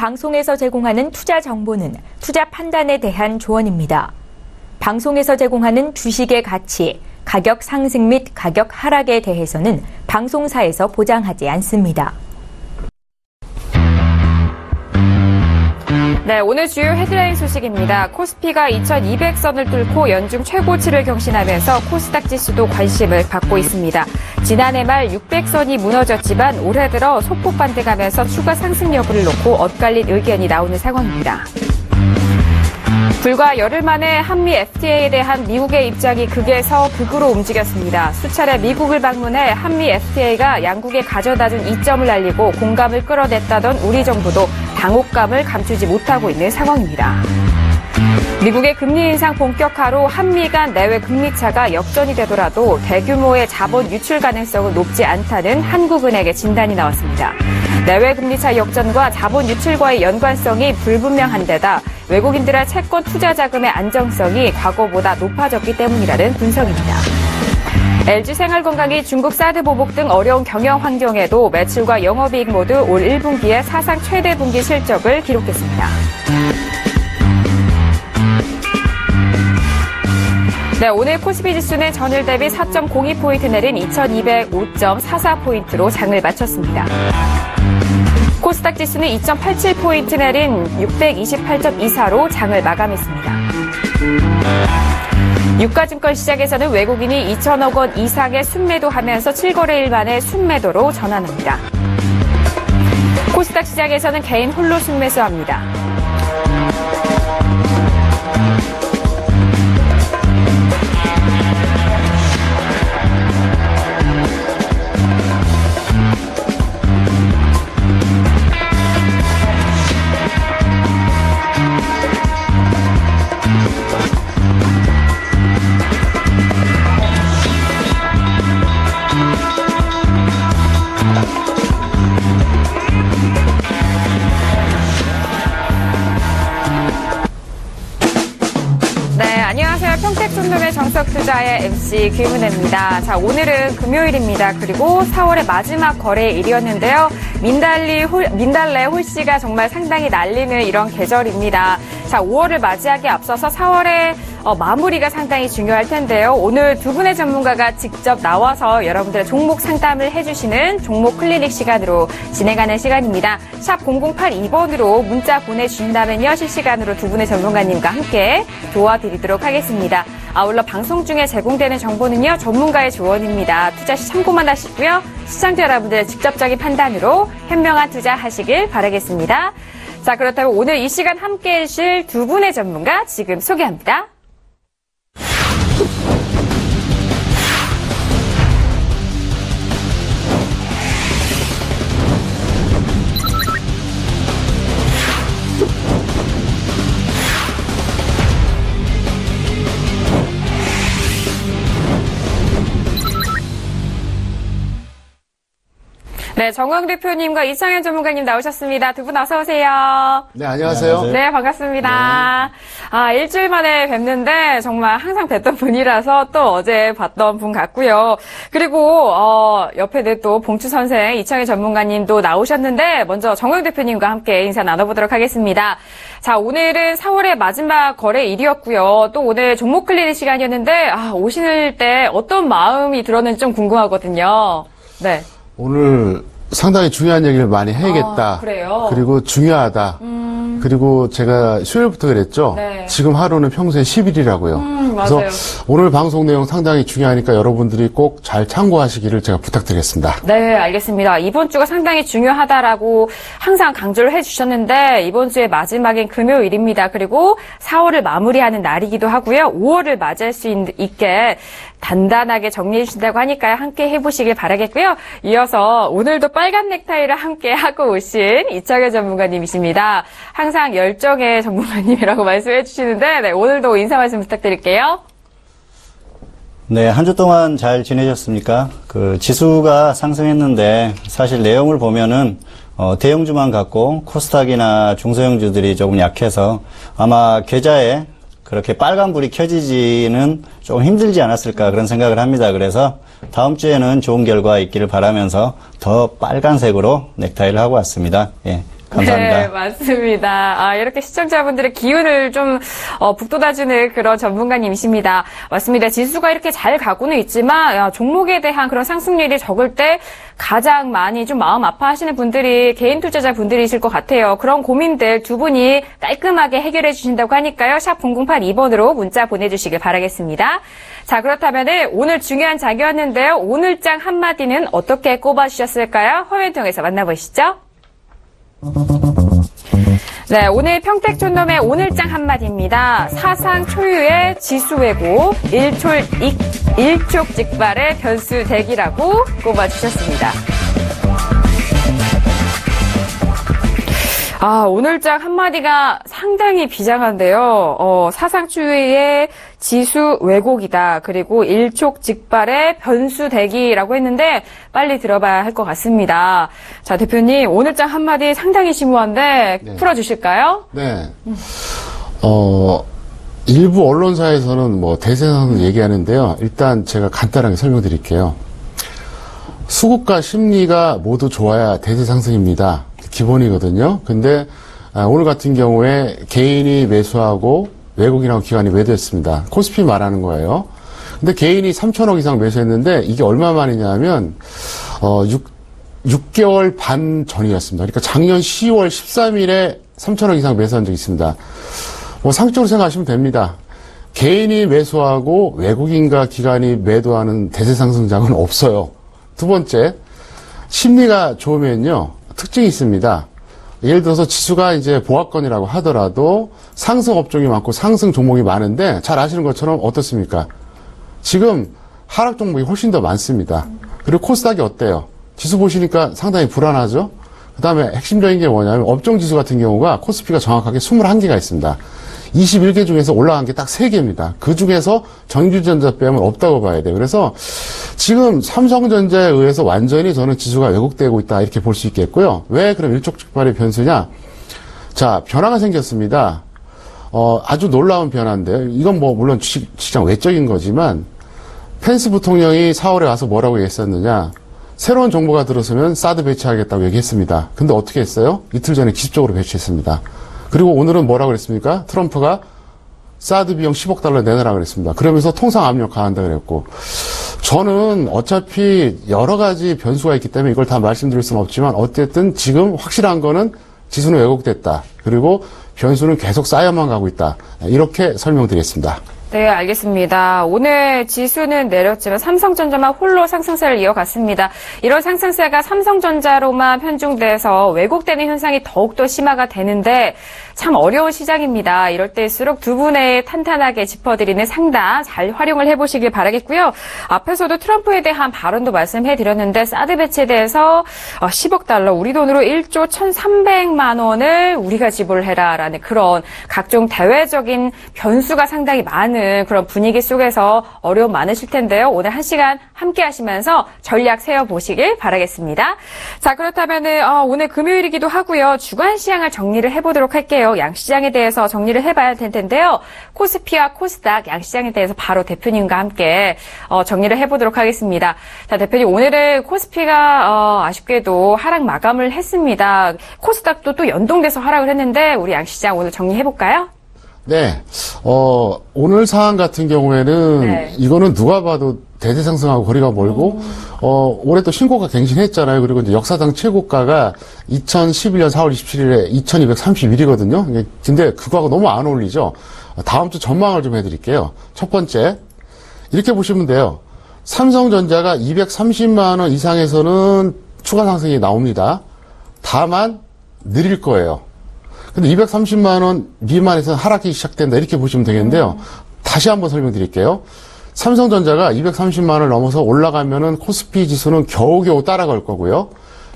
방송에서 제공하는 투자 정보는 투자 판단에 대한 조언입니다. 방송에서 제공하는 주식의 가치, 가격 상승 및 가격 하락에 대해서는 방송사에서 보장하지 않습니다. 네, 오늘 주요 헤드라인 소식입니다. 코스피가 2200선을 뚫고 연중 최고치를 경신하면서 코스닥 지수도 관심을 받고 있습니다. 지난해 말 600선이 무너졌지만 올해 들어 소폭 반등하면서 추가 상승 여부를 놓고 엇갈린 의견이 나오는 상황입니다. 불과 열흘 만에 한미 FTA에 대한 미국의 입장이 극에서 극으로 움직였습니다. 수차례 미국을 방문해 한미 FTA가 양국에 가져다준 이점을 알리고 공감을 끌어냈다던 우리 정부도 당혹감을 감추지 못하고 있는 상황입니다. 미국의 금리 인상 본격화로 한미 간 내외 금리 차가 역전이 되더라도 대규모의 자본 유출 가능성은 높지 않다는 한국은행의 진단이 나왔습니다. 내외 금리 차 역전과 자본 유출과의 연관성이 불분명한 데다 외국인들의 채권 투자 자금의 안정성이 과거보다 높아졌기 때문이라는 분석입니다. LG생활건강이 중국 사드 보복 등 어려운 경영 환경에도 매출과 영업이익 모두 올 1분기에 사상 최대 분기 실적을 기록했습니다. 네, 오늘 코스피 지수는 전일 대비 4.02포인트 내린 2205.44포인트로 장을 마쳤습니다. 코스닥 지수는 2.87포인트 내린 628.24로 장을 마감했습니다. 유가증권 시장에서는 외국인이 2천억 원 이상의 순매도하면서 7거래일 만에 순매도로 전환합니다. 코스닥 시장에서는 개인 홀로 순매수합니다. 평택촌놈의 정석투자의 MC 김은혜입니다. 자, 오늘은 금요일입니다. 그리고 4월의 마지막 거래일이었는데요. 민달래 홀씨가 정말 상당히 날리는 이런 계절입니다. 자, 5월을 맞이하기에 앞서서 4월의 마무리가 상당히 중요할 텐데요. 오늘 두 분의 전문가가 직접 나와서 여러분들의 종목 상담을 해주시는 종목 클리닉 시간으로 진행하는 시간입니다. 샵 0082번으로 문자 보내주신다면요. 실시간으로 두 분의 전문가님과 함께 도와드리도록 하겠습니다. 아울러 방송 중에 제공되는 정보는요. 전문가의 조언입니다. 투자 시 참고만 하시고요. 시청자 여러분들의 직접적인 판단으로 현명한 투자 하시길 바라겠습니다. 자, 그렇다면 오늘 이 시간 함께해 주실 두 분의 전문가 지금 소개합니다. 네, 정광 대표님과 이창현 전문가님 나오셨습니다. 두 분 어서 오세요. 네, 안녕하세요. 네, 반갑습니다. 네. 일주일 만에 뵙는데 정말 항상 뵀던 분이라서 또 어제 봤던 분 같고요. 그리고 옆에 또 봉추 선생, 이창현 전문가님도 나오셨는데 먼저 정광 대표님과 함께 인사 나눠보도록 하겠습니다. 자, 오늘은 4월의 마지막 거래일이었고요. 또 오늘 종목 클리닉 시간이었는데 오실 때 어떤 마음이 들었는지 좀 궁금하거든요. 네. 오늘 상당히 중요한 얘기를 많이 해야겠다. 그래요? 그리고 중요하다. 그리고 제가 수요일부터 그랬죠. 네. 지금 하루는 평소에 10일이라고요. 맞아요. 그래서 오늘 방송 내용 상당히 중요하니까 여러분들이 꼭 잘 참고하시기를 제가 부탁드리겠습니다. 네, 알겠습니다. 이번 주가 상당히 중요하다라고 항상 강조를 해주셨는데 이번 주의 마지막인 금요일입니다. 그리고 4월을 마무리하는 날이기도 하고요. 5월을 맞이할 수 있게 단단하게 정리해 주신다고 하니까요. 함께 해보시길 바라겠고요. 이어서 오늘도 빨간 넥타이를 함께 하고 오신 이창현 전문가님이십니다. 항상 열정의 전문가님이라고 말씀해 주시는데 네, 오늘도 인사 말씀 부탁드릴게요. 네, 한 주 동안 잘 지내셨습니까? 지수가 상승했는데 사실 내용을 보면은 대형주만 같고 코스닥이나 중소형주들이 조금 약해서 아마 계좌에 그렇게 빨간불이 켜지지는 조금 힘들지 않았을까 그런 생각을 합니다. 그래서 다음 주에는 좋은 결과 있기를 바라면서 더 빨간색으로 넥타이를 하고 왔습니다. 예. 감사합니다. 네, 맞습니다. 이렇게 시청자분들의 기운을 좀 북돋아주는 그런 전문가님이십니다. 맞습니다. 지수가 이렇게 잘 가고는 있지만 종목에 대한 그런 상승률이 적을 때 가장 많이 좀 마음 아파하시는 분들이 개인 투자자 분들이실 것 같아요. 그런 고민들 두 분이 깔끔하게 해결해 주신다고 하니까요. 샵 0082번으로 문자 보내주시길 바라겠습니다. 자, 그렇다면 오늘 중요한 장이었는데요. 오늘장 한마디는 어떻게 꼽아주셨을까요? 화면 통해서 만나보시죠. 네, 오늘 평택촌놈의 오늘장 한마디입니다. 사상 초유의 지수 왜곡, 일촉즉발의 변수 대기라고 꼽아주셨습니다. 오늘장 한마디가 상당히 비장한데요. 사상 초유의 지수 왜곡이다. 그리고 일촉즉발의 변수 대기라고 했는데 빨리 들어봐야 할 것 같습니다. 자, 대표님, 오늘장 한마디 상당히 심오한데 네. 풀어주실까요? 네. 일부 언론사에서는 뭐 대세상승 얘기하는데요. 일단 제가 간단하게 설명드릴게요. 수급과 심리가 모두 좋아야 대세상승입니다. 기본이거든요. 근데 오늘 같은 경우에 개인이 매수하고 외국인하고 기관이 매도했습니다. 코스피 말하는 거예요. 근데 개인이 3천억 이상 매수했는데 이게 얼마 만이냐면 6개월 반 전이었습니다. 그러니까 작년 10월 13일에 3천억 이상 매수한 적이 있습니다. 뭐 상식적으로 생각하시면 됩니다. 개인이 매수하고 외국인과 기관이 매도하는 대세상승장은 없어요. 두 번째, 심리가 좋으면요, 특징이 있습니다. 예를 들어서 지수가 이제 보합권이라고 하더라도 상승 업종이 많고 상승 종목이 많은데 잘 아시는 것처럼 어떻습니까? 지금 하락 종목이 훨씬 더 많습니다. 그리고 코스닥이 어때요? 지수 보시니까 상당히 불안하죠? 그 다음에 핵심적인 게 뭐냐면 업종 지수 같은 경우가 코스피가 정확하게 21개가 있습니다. 21개 중에서 올라간 게 딱 3개입니다. 그 중에서 정규전자 빼면 없다고 봐야 돼요. 그래서 지금 삼성전자에 의해서 완전히 저는 지수가 왜곡되고 있다 이렇게 볼 수 있겠고요. 왜 그럼 일촉즉발의 변수냐? 자, 변화가 생겼습니다. 아주 놀라운 변화인데요. 이건 뭐 물론 주식시장 외적인 거지만 펜스 부통령이 4월에 와서 뭐라고 얘기했었느냐? 새로운 정부가 들어서면 사드 배치하겠다고 얘기했습니다. 근데 어떻게 했어요? 이틀 전에 기습적으로 배치했습니다. 그리고 오늘은 뭐라고 그랬습니까? 트럼프가 사드 비용 10억 달러 내놔라 그랬습니다. 그러면서 통상 압력 가한다 그랬고, 저는 어차피 여러 가지 변수가 있기 때문에 이걸 다 말씀드릴 수는 없지만 어쨌든 지금 확실한 거는 지수는 왜곡됐다. 그리고 변수는 계속 쌓여만 가고 있다. 이렇게 설명드리겠습니다. 네, 알겠습니다. 오늘 지수는 내렸지만 삼성전자만 홀로 상승세를 이어갔습니다. 이런 상승세가 삼성전자로만 편중돼서 왜곡되는 현상이 더욱더 심화가 되는데 참 어려운 시장입니다. 이럴 때일수록 두 분의 탄탄하게 짚어드리는 상담 잘 활용을 해보시길 바라겠고요. 앞에서도 트럼프에 대한 발언도 말씀해드렸는데 사드 배치에 대해서 10억 달러, 우리 돈으로 1조 1,300만 원을 우리가 지불을 해라라는 그런 각종 대외적인 변수가 상당히 많은 그런 분위기 속에서 어려움 많으실 텐데요. 오늘 1시간 함께 하시면서 전략 세워보시길 바라겠습니다. 자, 그렇다면은 오늘 금요일이기도 하고요. 주간 시장을 정리를 해보도록 할게요. 양시장에 대해서 정리를 해봐야 될 텐데요. 코스피와 코스닥 양시장에 대해서 바로 대표님과 함께 정리를 해보도록 하겠습니다. 자, 대표님, 오늘은 코스피가 아쉽게도 하락 마감을 했습니다. 코스닥도 또 연동돼서 하락을 했는데 우리 양시장 오늘 정리해볼까요? 네. 오늘 상황 같은 경우에는 네. 이거는 누가 봐도 대세 상승하고 거리가 멀고, 올해 또 신고가 갱신했잖아요. 그리고 이제 역사상 최고가가 2011년 4월 27일에 2231이거든요. 근데 그거하고 너무 안 어울리죠. 다음 주 전망을 좀 해드릴게요. 첫 번째, 이렇게 보시면 돼요. 삼성전자가 230만원 이상에서는 추가 상승이 나옵니다. 다만, 느릴 거예요. 근데 230만원 미만에서는 하락이 시작된다. 이렇게 보시면 되겠는데요. 다시 한번 설명드릴게요. 삼성전자가 230만원을 넘어서 올라가면은 코스피 지수는 겨우겨우 따라갈 거고요.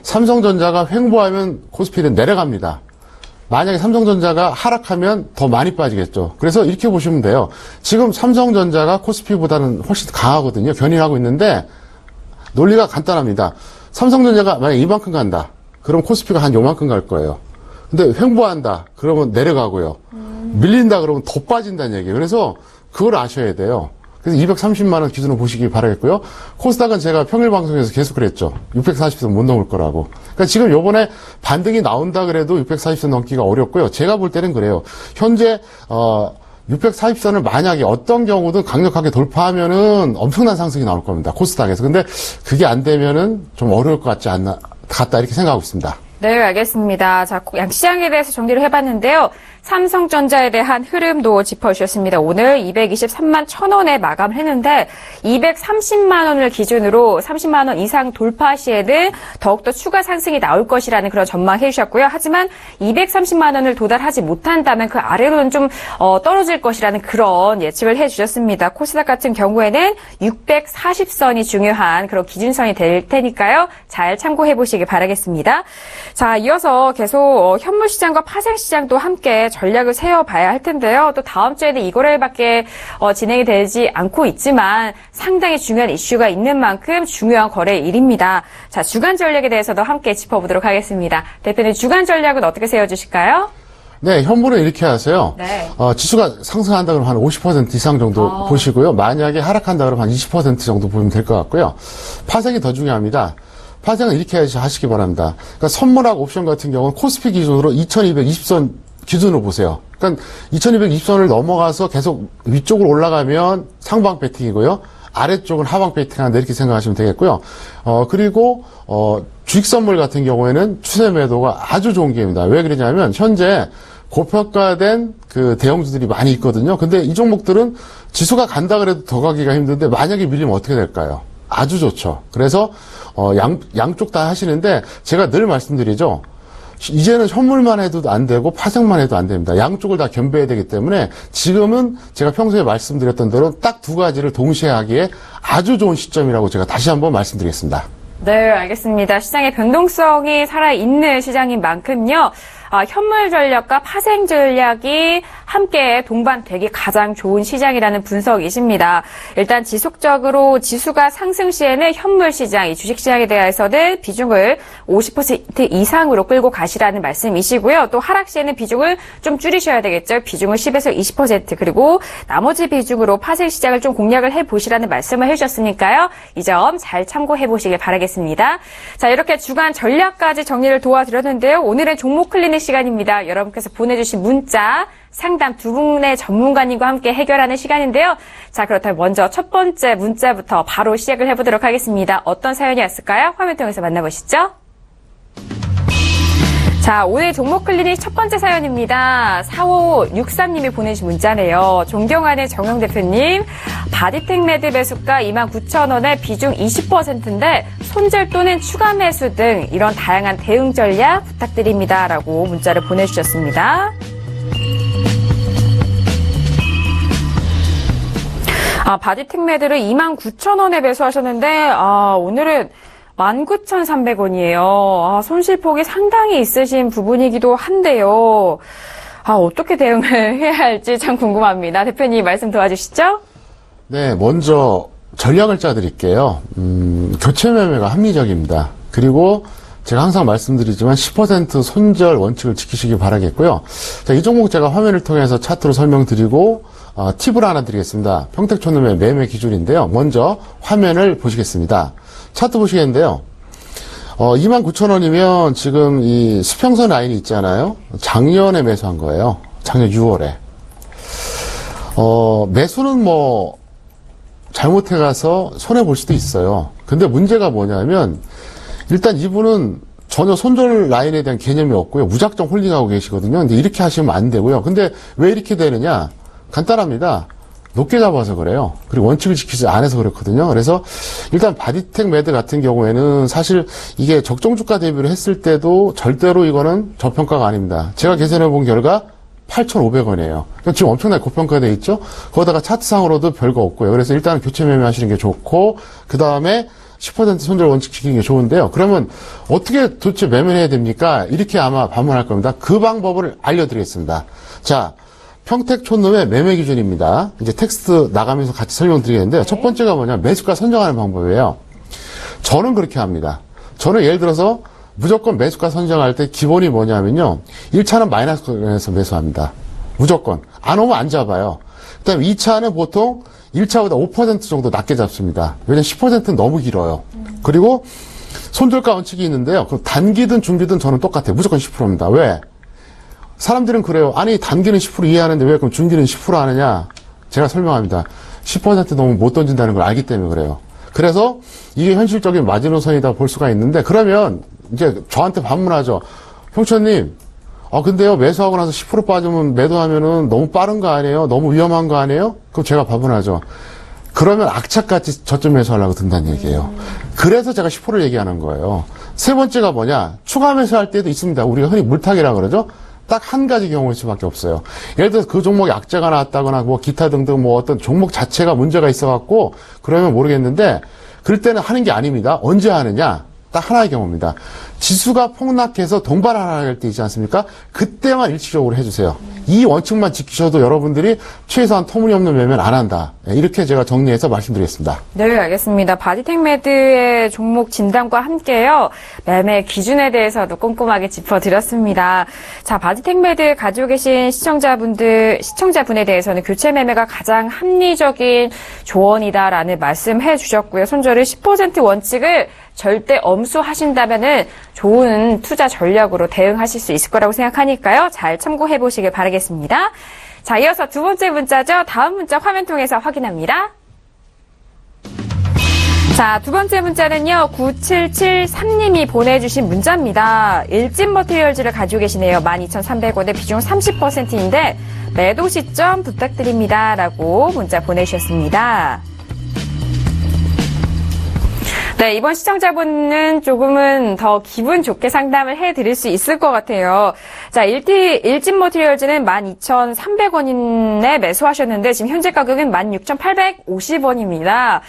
삼성전자가 횡보하면 코스피는 내려갑니다. 만약에 삼성전자가 하락하면 더 많이 빠지겠죠. 그래서 이렇게 보시면 돼요. 지금 삼성전자가 코스피보다는 훨씬 강하거든요. 견인하고 있는데 논리가 간단합니다. 삼성전자가 만약에 이만큼 간다. 그럼 코스피가 한 요만큼 갈 거예요. 근데 횡보한다. 그러면 내려가고요. 밀린다. 그러면 더 빠진다는 얘기예요. 그래서 그걸 아셔야 돼요. 그래서 230만 원 기준으로 보시기 바라겠고요. 코스닥은 제가 평일 방송에서 계속 그랬죠. 640선 못 넘을 거라고. 그러니까 지금 요번에 반등이 나온다 그래도 640선 넘기가 어렵고요. 제가 볼 때는 그래요. 현재 640선을 만약에 어떤 경우든 강력하게 돌파하면은 엄청난 상승이 나올 겁니다. 코스닥에서. 근데 그게 안 되면은 좀 어려울 것 같다 이렇게 생각하고 있습니다. 네, 알겠습니다. 자, 양시장에 대해서 정리를 해봤는데요. 삼성전자에 대한 흐름도 짚어주셨습니다. 오늘 223만 1,000원에 마감을 했는데 230만 원을 기준으로 30만 원 이상 돌파 시에는 더욱더 추가 상승이 나올 것이라는 그런 전망해 주셨고요. 하지만 230만 원을 도달하지 못한다면 그 아래로는 좀 떨어질 것이라는 그런 예측을 해 주셨습니다. 코스닥 같은 경우에는 640선이 중요한 그런 기준선이 될 테니까요. 잘 참고해 보시기 바라겠습니다. 자, 이어서 계속 현물시장과 파생시장도 함께 전략을 세워봐야 할 텐데요. 또 다음 주에는 이 거래일밖에 진행이 되지 않고 있지만 상당히 중요한 이슈가 있는 만큼 중요한 거래일입니다. 자, 주간 전략에 대해서도 함께 짚어보도록 하겠습니다. 대표님, 주간 전략은 어떻게 세워주실까요? 네, 현물은 이렇게 하세요. 네. 지수가 상승한다 그러면 한 50% 이상 정도 보시고요. 만약에 하락한다 그러면 한 20% 정도 보면 될 것 같고요. 파생이 더 중요합니다. 파생은 이렇게 하시기 바랍니다. 그러니까 선물하고 옵션 같은 경우는 코스피 기준으로 2220선 기준으로 보세요. 그러니까 2220선을 넘어가서 계속 위쪽으로 올라가면 상방 배팅이고요. 아래쪽은 하방 배팅한다 이렇게 생각하시면 되겠고요. 그리고 주식 선물 같은 경우에는 추세 매도가 아주 좋은 기회입니다. 왜 그러냐면 현재 고평가된 그 대형주들이 많이 있거든요. 근데 이 종목들은 지수가 간다 그래도 더 가기가 힘든데 만약에 밀리면 어떻게 될까요? 아주 좋죠. 그래서 양쪽 다 하시는데 제가 늘 말씀드리죠. 이제는 현물만 해도 안 되고 파생만 해도 안 됩니다. 양쪽을 다 겸비해야 되기 때문에 지금은 제가 평소에 말씀드렸던 대로 딱 두 가지를 동시에 하기에 아주 좋은 시점이라고 제가 다시 한번 말씀드리겠습니다. 네, 알겠습니다. 시장의 변동성이 살아있는 시장인 만큼요. 현물 전략과 파생 전략이 함께 동반되기 가장 좋은 시장이라는 분석이십니다. 일단 지속적으로 지수가 상승 시에는 현물 시장, 이 주식 시장에 대해서는 비중을 50% 이상으로 끌고 가시라는 말씀이시고요. 또 하락 시에는 비중을 좀 줄이셔야 되겠죠. 비중을 10에서 20% 그리고 나머지 비중으로 파생 시장을 좀 공략을 해보시라는 말씀을 해주셨으니까요. 이 점 잘 참고해 보시길 바라겠습니다. 자, 이렇게 주간 전략까지 정리를 도와드렸는데요. 오늘은 종목 클리닉 시간입니다. 여러분께서 보내주신 문자 상담 두 분의 전문가님과 함께 해결하는 시간인데요. 자, 그렇다면 먼저 첫 번째 문자부터 바로 시작을 해보도록 하겠습니다. 어떤 사연이 왔을까요? 화면 통해서 만나보시죠. 자, 오늘 종목 클리닉 첫 번째 사연입니다. 4563님이 보내신 문자네요. 존경하는 정영 대표님, 바디텍 매드 매수가 29,000원에 비중 20%인데 손절 또는 추가 매수 등 이런 다양한 대응 전략 부탁드립니다. 라고 문자를 보내주셨습니다. 바디텍 매드를 29,000원에 매수하셨는데 오늘은 19,300원이에요. 손실폭이 상당히 있으신 부분이기도 한데요. 어떻게 대응을 해야 할지 참 궁금합니다. 대표님 말씀 도와주시죠. 네, 먼저 전략을 짜드릴게요. 교체 매매가 합리적입니다. 그리고 제가 항상 말씀드리지만 10% 손절 원칙을 지키시기 바라겠고요. 자, 이 종목 제가 화면을 통해서 차트로 설명드리고 팁을 하나 드리겠습니다. 평택촌놈의 매매 기준인데요. 먼저 화면을 보시겠습니다. 차트 보시겠는데요. 29,000원이면 지금 이 수평선 라인이 있잖아요. 작년에 매수한 거예요. 작년 6월에. 매수는 뭐 잘못해 가서 손해 볼 수도 있어요. 근데 문제가 뭐냐면 일단 이분은 전혀 손절 라인에 대한 개념이 없고요. 무작정 홀딩하고 계시거든요. 근데 이렇게 하시면 안 되고요. 근데 왜 이렇게 되느냐? 간단합니다. 높게 잡아서 그래요. 그리고 원칙을 지키지 않아서 그렇거든요. 그래서 일단 바디텍 매드 같은 경우에는 사실 이게 적정주가 대비를 했을 때도 절대로 이거는 저평가가 아닙니다. 제가 계산해 본 결과 8,500원이에요. 그러니까 지금 엄청나게 고평가되어 있죠. 거기다가 차트상으로도 별거 없고요. 그래서 일단 교체 매매 하시는 게 좋고 그 다음에 10% 손절 원칙 지키는 게 좋은데요. 그러면 어떻게 도대체 매매를 해야 됩니까? 이렇게 아마 반문할 겁니다. 그 방법을 알려드리겠습니다. 자, 평택촌놈의 매매 기준입니다. 이제 텍스트 나가면서 같이 설명드리겠는데요. 네. 첫 번째가 뭐냐, 매수가 선정하는 방법이에요. 저는 그렇게 합니다. 저는 예를 들어서 무조건 매수가 선정할 때 기본이 뭐냐면요. 1차는 마이너스권에서 매수합니다. 무조건. 안 오면 안 잡아요. 그 다음에 2차는 보통 1차보다 5% 정도 낮게 잡습니다. 왜냐면 10%는 너무 길어요. 그리고 손절가 원칙이 있는데요. 그 단기든 중기든 저는 똑같아요. 무조건 10%입니다. 왜? 사람들은 그래요. 아니 단기는 10% 이해하는데 왜 그럼 중기는 10% 하느냐? 제가 설명합니다. 10% 너무 못 던진다는 걸 알기 때문에 그래요. 그래서 이게 현실적인 마지노선이다 볼 수가 있는데 그러면 이제 저한테 반문하죠. 형철님, 근데요 매수하고 나서 10% 빠지면 매도하면은 너무 빠른 거 아니에요? 너무 위험한 거 아니에요? 그럼 제가 반문하죠. 그러면 악착같이 저점 매수하려고 든다는 얘기예요. 그래서 제가 10%를 얘기하는 거예요. 세 번째가 뭐냐? 추가 매수할 때도 있습니다. 우리가 흔히 물타기라고 그러죠? 딱 한 가지 경우일 수밖에 없어요. 예를 들어서 그 종목에 악재가 나왔다거나 뭐 기타 등등 뭐 어떤 종목 자체가 문제가 있어갖고 그러면 모르겠는데 그럴 때는 하는 게 아닙니다. 언제 하느냐? 딱 하나의 경우입니다. 지수가 폭락해서 동반하할 때 있지 않습니까? 그때만 일시적으로 해주세요. 이 원칙만 지키셔도 여러분들이 최소한 터무니없는 매매는 안 한다. 이렇게 제가 정리해서 말씀드리겠습니다. 네, 알겠습니다. 바디텍매드의 종목 진단과 함께요. 매매 기준에 대해서도 꼼꼼하게 짚어드렸습니다. 자, 바디텍매드 가지고 계신 시청자분에 대해서는 교체 매매가 가장 합리적인 조언이다라는 말씀해 주셨고요. 손절을 10% 원칙을 절대 엄수하신다면은 좋은 투자 전략으로 대응하실 수 있을 거라고 생각하니까요. 잘 참고해 보시길 바라겠습니다. 자, 이어서 두 번째 문자죠. 다음 문자 화면 통해서 확인합니다. 자, 두 번째 문자는요. 9773님이 보내주신 문자입니다. 일진 머티리얼즈를 가지고 계시네요. 12,300원에 비중 30%인데 매도 시점 부탁드립니다. 라고 문자 보내주셨습니다. 네, 이번 시청자분은 조금은 더 기분 좋게 상담을 해드릴 수 있을 것 같아요. 자, 일진 머티리얼즈는 12,300원에 매수하셨는데 지금 현재 가격은 16,850원입니다.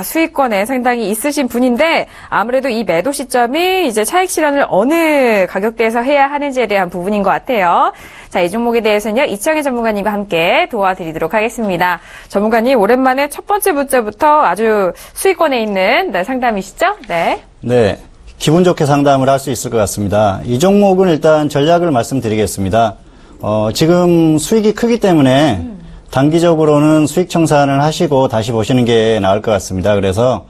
수익권에 상당히 있으신 분인데 아무래도 이 매도 시점이 이제 차익 실현을 어느 가격대에서 해야 하는지에 대한 부분인 것 같아요. 자, 이 종목에 대해서는요, 이창희 전문가님과 함께 도와드리도록 하겠습니다. 전문가님, 오랜만에 첫 번째 문자부터 아주 수익권에 있는 상담이시죠? 네. 네. 기분 좋게 상담을 할 수 있을 것 같습니다. 이 종목은 일단 전략을 말씀드리겠습니다. 지금 수익이 크기 때문에 단기적으로는 수익 청산을 하시고 다시 보시는 게 나을 것 같습니다. 그래서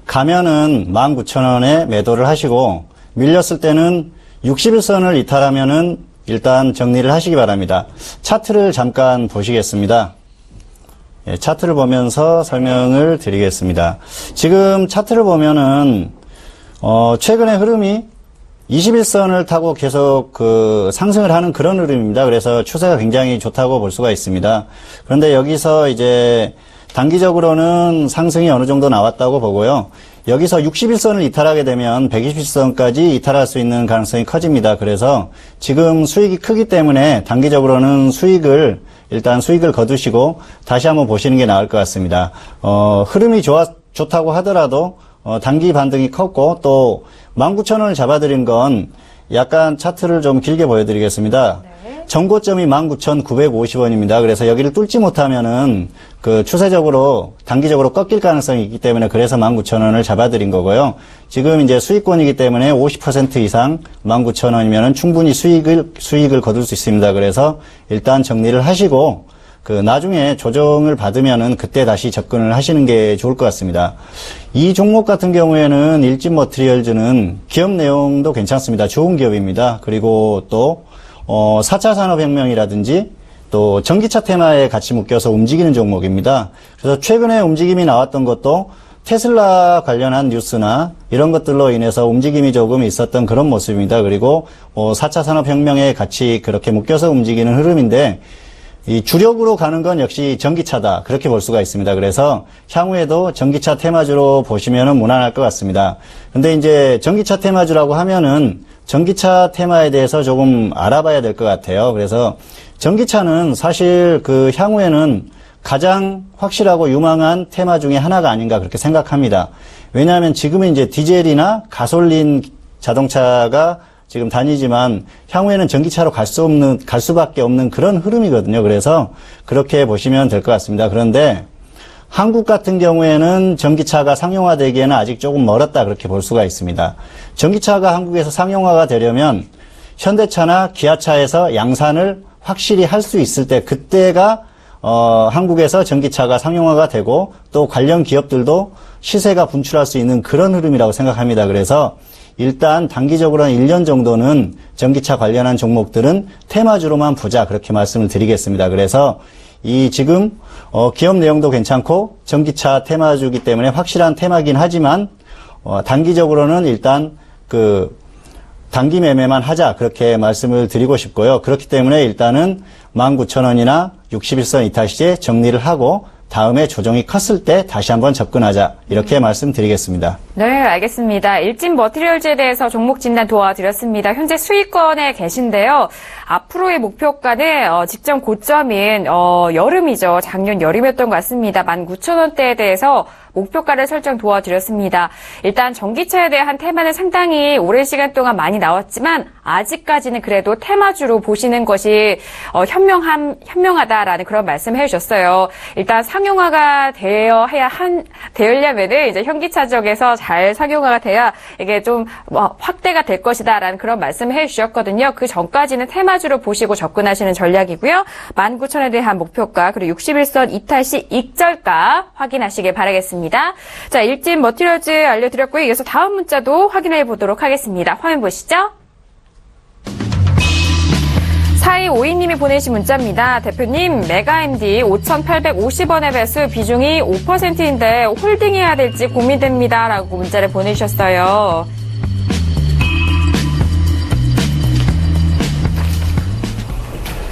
가면은 19,000원에 매도를 하시고 밀렸을 때는 60일선을 이탈하면은 일단 정리를 하시기 바랍니다. 차트를 잠깐 보시겠습니다. 예, 차트를 보면서 설명을 드리겠습니다. 지금 차트를 보면은 최근의 흐름이 21선을 타고 계속 상승을 하는 그런 흐름입니다. 그래서 추세가 굉장히 좋다고 볼 수가 있습니다. 그런데 여기서 이제 단기적으로는 상승이 어느 정도 나왔다고 보고요. 여기서 61선을 이탈하게 되면 120선까지 이탈할 수 있는 가능성이 커집니다. 그래서 지금 수익이 크기 때문에 단기적으로는 일단 수익을 거두시고 다시 한번 보시는 게 나을 것 같습니다. 흐름이 좋다고 하더라도 단기 반등이 컸고 또 19,000원을 잡아드린 건 약간 차트를 좀 길게 보여드리겠습니다. 네. 전고점이 19,950원입니다. 그래서 여기를 뚫지 못하면은 추세적으로 단기적으로 꺾일 가능성이 있기 때문에 그래서 19,000원을 잡아드린 거고요. 지금 이제 수익권이기 때문에 50% 이상 19,000원이면은 충분히 수익을 거둘 수 있습니다. 그래서 일단 정리를 하시고 나중에 조정을 받으면은 그때 다시 접근을 하시는 게 좋을 것 같습니다. 이 종목 같은 경우에는 일진 머티리얼즈는 기업 내용도 괜찮습니다. 좋은 기업입니다. 그리고 또 4차 산업혁명이라든지 또 전기차 테마에 같이 묶여서 움직이는 종목입니다. 그래서 최근에 움직임이 나왔던 것도 테슬라 관련한 뉴스나 이런 것들로 인해서 움직임이 조금 있었던 그런 모습입니다. 그리고 4차 산업혁명에 같이 그렇게 묶여서 움직이는 흐름인데 이 주력으로 가는 건 역시 전기차다. 그렇게 볼 수가 있습니다. 그래서 향후에도 전기차 테마주로 보시면은 무난할 것 같습니다. 근데 이제 전기차 테마주라고 하면은 전기차 테마에 대해서 조금 알아봐야 될 것 같아요. 그래서 전기차는 사실 향후에는 가장 확실하고 유망한 테마 중에 하나가 아닌가 그렇게 생각합니다. 왜냐하면 지금은 이제 디젤이나 가솔린 자동차가 지금 다니지만 향후에는 전기차로 갈 수밖에 없는 그런 흐름이거든요. 그래서 그렇게 보시면 될 것 같습니다. 그런데 한국 같은 경우에는 전기차가 상용화되기에는 아직 조금 멀었다 그렇게 볼 수가 있습니다. 전기차가 한국에서 상용화가 되려면 현대차나 기아차에서 양산을 확실히 할 수 있을 때 그때가 한국에서 전기차가 상용화가 되고 또 관련 기업들도 시세가 분출할 수 있는 그런 흐름이라고 생각합니다. 그래서 일단 단기적으로 한 1년 정도는 전기차 관련한 종목들은 테마주로만 보자 그렇게 말씀을 드리겠습니다. 그래서 이 지금 기업 내용도 괜찮고 전기차 테마주기 때문에 확실한 테마긴 하지만 단기적으로는 일단 단기 매매만 하자 그렇게 말씀을 드리고 싶고요. 그렇기 때문에 일단은 19,000원이나 61선 이탈 시에 정리를 하고 다음에 조정이 컸을 때 다시 한번 접근하자 이렇게 말씀드리겠습니다. 네, 알겠습니다. 일진 머티리얼즈에 대해서 종목 진단 도와드렸습니다. 현재 수익권에 계신데요. 앞으로의 목표가는 직전 고점인 여름이죠. 작년 여름이었던 것 같습니다. 19,000원대에 대해서 목표가를 설정 도와드렸습니다. 일단 전기차에 대한 테마는 상당히 오랜 시간 동안 많이 나왔지만 아직까지는 그래도 테마주로 보시는 것이 현명하다라는 그런 말씀을 해주셨어요. 일단 상용화가 되려면은 이제 현기차 쪽에서 잘 상용화가 돼야 이게 좀 확대가 될 것이다라는 그런 말씀을 해주셨거든요. 그 전까지는 테마주로 보시고 접근하시는 전략이고요. 19,000원에 대한 목표가 그리고 61선 이탈 시 익절가 확인하시길 바라겠습니다. 자, 일진 머티리얼즈 알려드렸고요. 이어서 다음 문자도 확인해 보도록 하겠습니다. 화면 보시죠. 4252님이 보내신 문자입니다. 대표님, 메가MD 5,850원의 매수 비중이 5%인데 홀딩해야 될지 고민됩니다. 라고 문자를 보내주셨어요.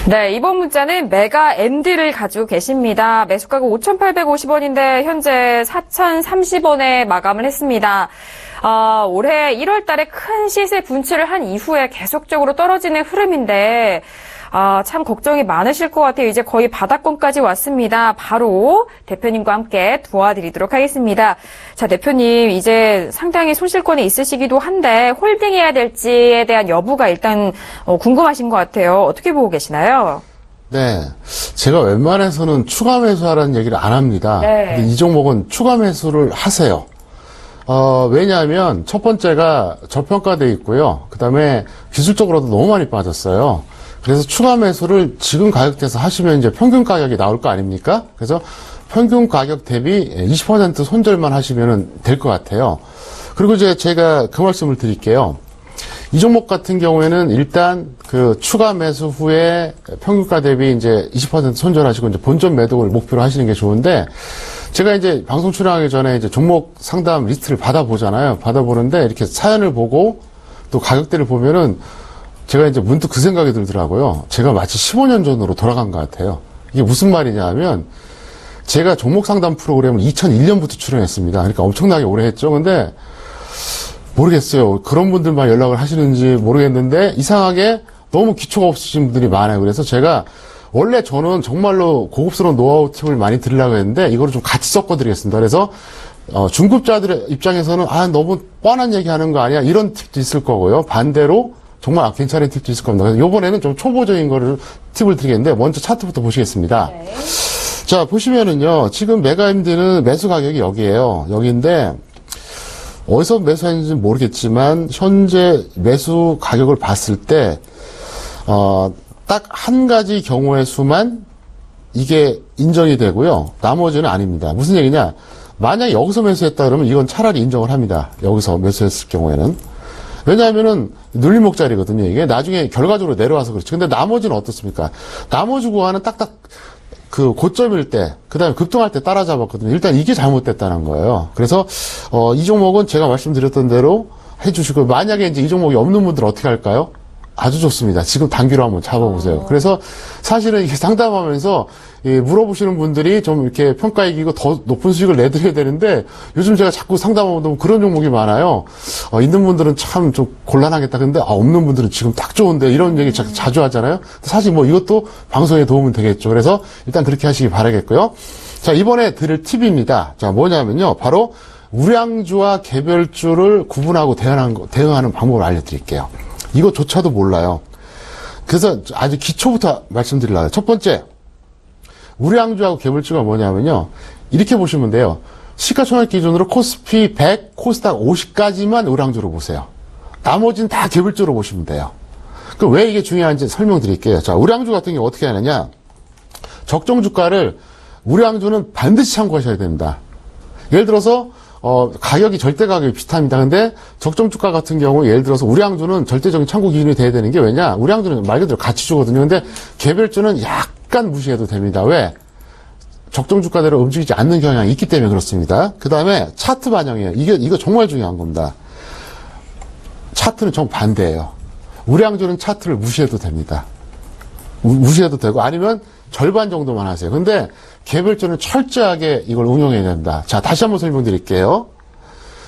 네, 이번 문자는 메가MD를 가지고 계십니다. 매수가가 5,850원인데 현재 4,030원에 마감을 했습니다. 올해 1월 달에 큰 시세 분출을 한 이후에 계속적으로 떨어지는 흐름인데 참 걱정이 많으실 것 같아요. 이제 거의 바닥권까지 왔습니다. 바로 대표님과 함께 도와드리도록 하겠습니다. 자, 대표님 이제 상당히 손실권에 있으시기도 한데 홀딩해야 될지에 대한 여부가 일단 궁금하신 것 같아요. 어떻게 보고 계시나요? 네, 제가 웬만해서는 추가 매수하라는 얘기를 안 합니다. 네. 근데 이 종목은 추가 매수를 하세요. 왜냐하면 첫 번째가 저평가돼 있고요. 그 다음에 기술적으로도 너무 많이 빠졌어요. 그래서 추가 매수를 지금 가격대에서 하시면 이제 평균 가격이 나올 거 아닙니까? 그래서 평균 가격 대비 20% 손절만 하시면 될 것 같아요. 그리고 이제 제가 그 말씀을 드릴게요. 이 종목 같은 경우에는 일단 그 추가 매수 후에 평균가 대비 이제 20% 손절하시고 이제 본전 매도를 목표로 하시는 게 좋은데, 제가 이제 방송 출연하기 전에 이제 종목 상담 리스트를 받아보잖아요. 받아보는데 이렇게 사연을 보고 또 가격대를 보면은 제가 이제 문득 그 생각이 들더라고요. 제가 마치 15년 전으로 돌아간 것 같아요. 이게 무슨 말이냐 하면, 제가 종목 상담 프로그램을 2001년부터 출연했습니다. 그러니까 엄청나게 오래 했죠. 근데 모르겠어요. 그런 분들만 연락을 하시는지 모르겠는데 이상하게 너무 기초가 없으신 분들이 많아요. 그래서 제가 원래 저는 정말로 고급스러운 노하우 팁을 많이 드리려고 했는데 이거를 좀 같이 섞어드리겠습니다. 그래서 중급자들의 입장에서는 너무 뻔한 얘기하는 거 아니야? 이런 팁도 있을 거고요. 반대로 정말 괜찮은 팁도 있을 겁니다. 그래서 이번에는 좀 초보적인 거를 팁을 드리겠는데 먼저 차트부터 보시겠습니다. 네. 자, 보시면은요. 지금 메가MD는 매수 가격이 여기예요. 여기인데 어디서 매수했는지 모르겠지만 현재 매수 가격을 봤을 때 딱 한 가지 경우의 수만 이게 인정이 되고요. 나머지는 아닙니다. 무슨 얘기냐? 만약에 여기서 매수했다 그러면 이건 차라리 인정을 합니다. 여기서 매수했을 경우에는. 왜냐하면은 눌림목자리거든요. 이게 나중에 결과적으로 내려와서 그렇죠. 근데 나머지는 어떻습니까? 나머지 구간은 딱딱 그 고점일 때, 그 다음에 급등할 때 따라잡았거든요. 일단 이게 잘못됐다는 거예요. 그래서 이 종목은 제가 말씀드렸던 대로 해주시고, 만약에 이제 이 종목이 없는 분들은 어떻게 할까요? 아주 좋습니다. 지금 단기로 한번 잡아보세요. 그래서 사실은 이게 상담하면서 물어보시는 분들이 좀 이렇게 평가 이기고 더 높은 수익을 내드려야 되는데, 요즘 제가 자꾸 상담하면 그런 종목이 많아요. 있는 분들은 참 좀 곤란하겠다. 근데 없는 분들은 지금 딱 좋은데, 이런 얘기 자주 하잖아요. 사실 뭐 이것도 방송에 도움은 되겠죠. 그래서 일단 그렇게 하시기 바라겠고요. 자, 이번에 드릴 팁입니다. 자, 뭐냐면요. 바로 우량주와 개별주를 구분하고 대응하는 방법을 알려드릴게요. 이거조차도 몰라요. 그래서 아주 기초부터 말씀드리려고요. 첫 번째, 우량주하고 개별주가 뭐냐면요. 이렇게 보시면 돼요. 시가총액 기준으로 코스피 100, 코스닥 50까지만 우량주로 보세요. 나머지는 다 개별주로 보시면 돼요. 그럼 왜 이게 중요한지 설명드릴게요. 자, 우량주 같은 경우 어떻게 하느냐. 적정 주가를 우량주는 반드시 참고하셔야 됩니다. 예를 들어서 가격이 절대 가격이 비슷합니다. 근데 적정 주가 같은 경우 예를 들어서 우량주는 절대적인 참고 기준이 돼야 되는 게 왜냐? 우량주는 말 그대로 가치주거든요. 근데 개별주는 약간 무시해도 됩니다. 왜? 적정 주가대로 움직이지 않는 경향이 있기 때문에 그렇습니다. 그 다음에 차트 반영이에요. 이거 정말 중요한 겁니다. 차트는 정반대예요. 우량주는 차트를 무시해도 됩니다. 무시해도 되고 아니면 절반 정도만 하세요. 근데 개별주는 철저하게 이걸 응용해야 된다. 자, 다시 한번 설명드릴게요.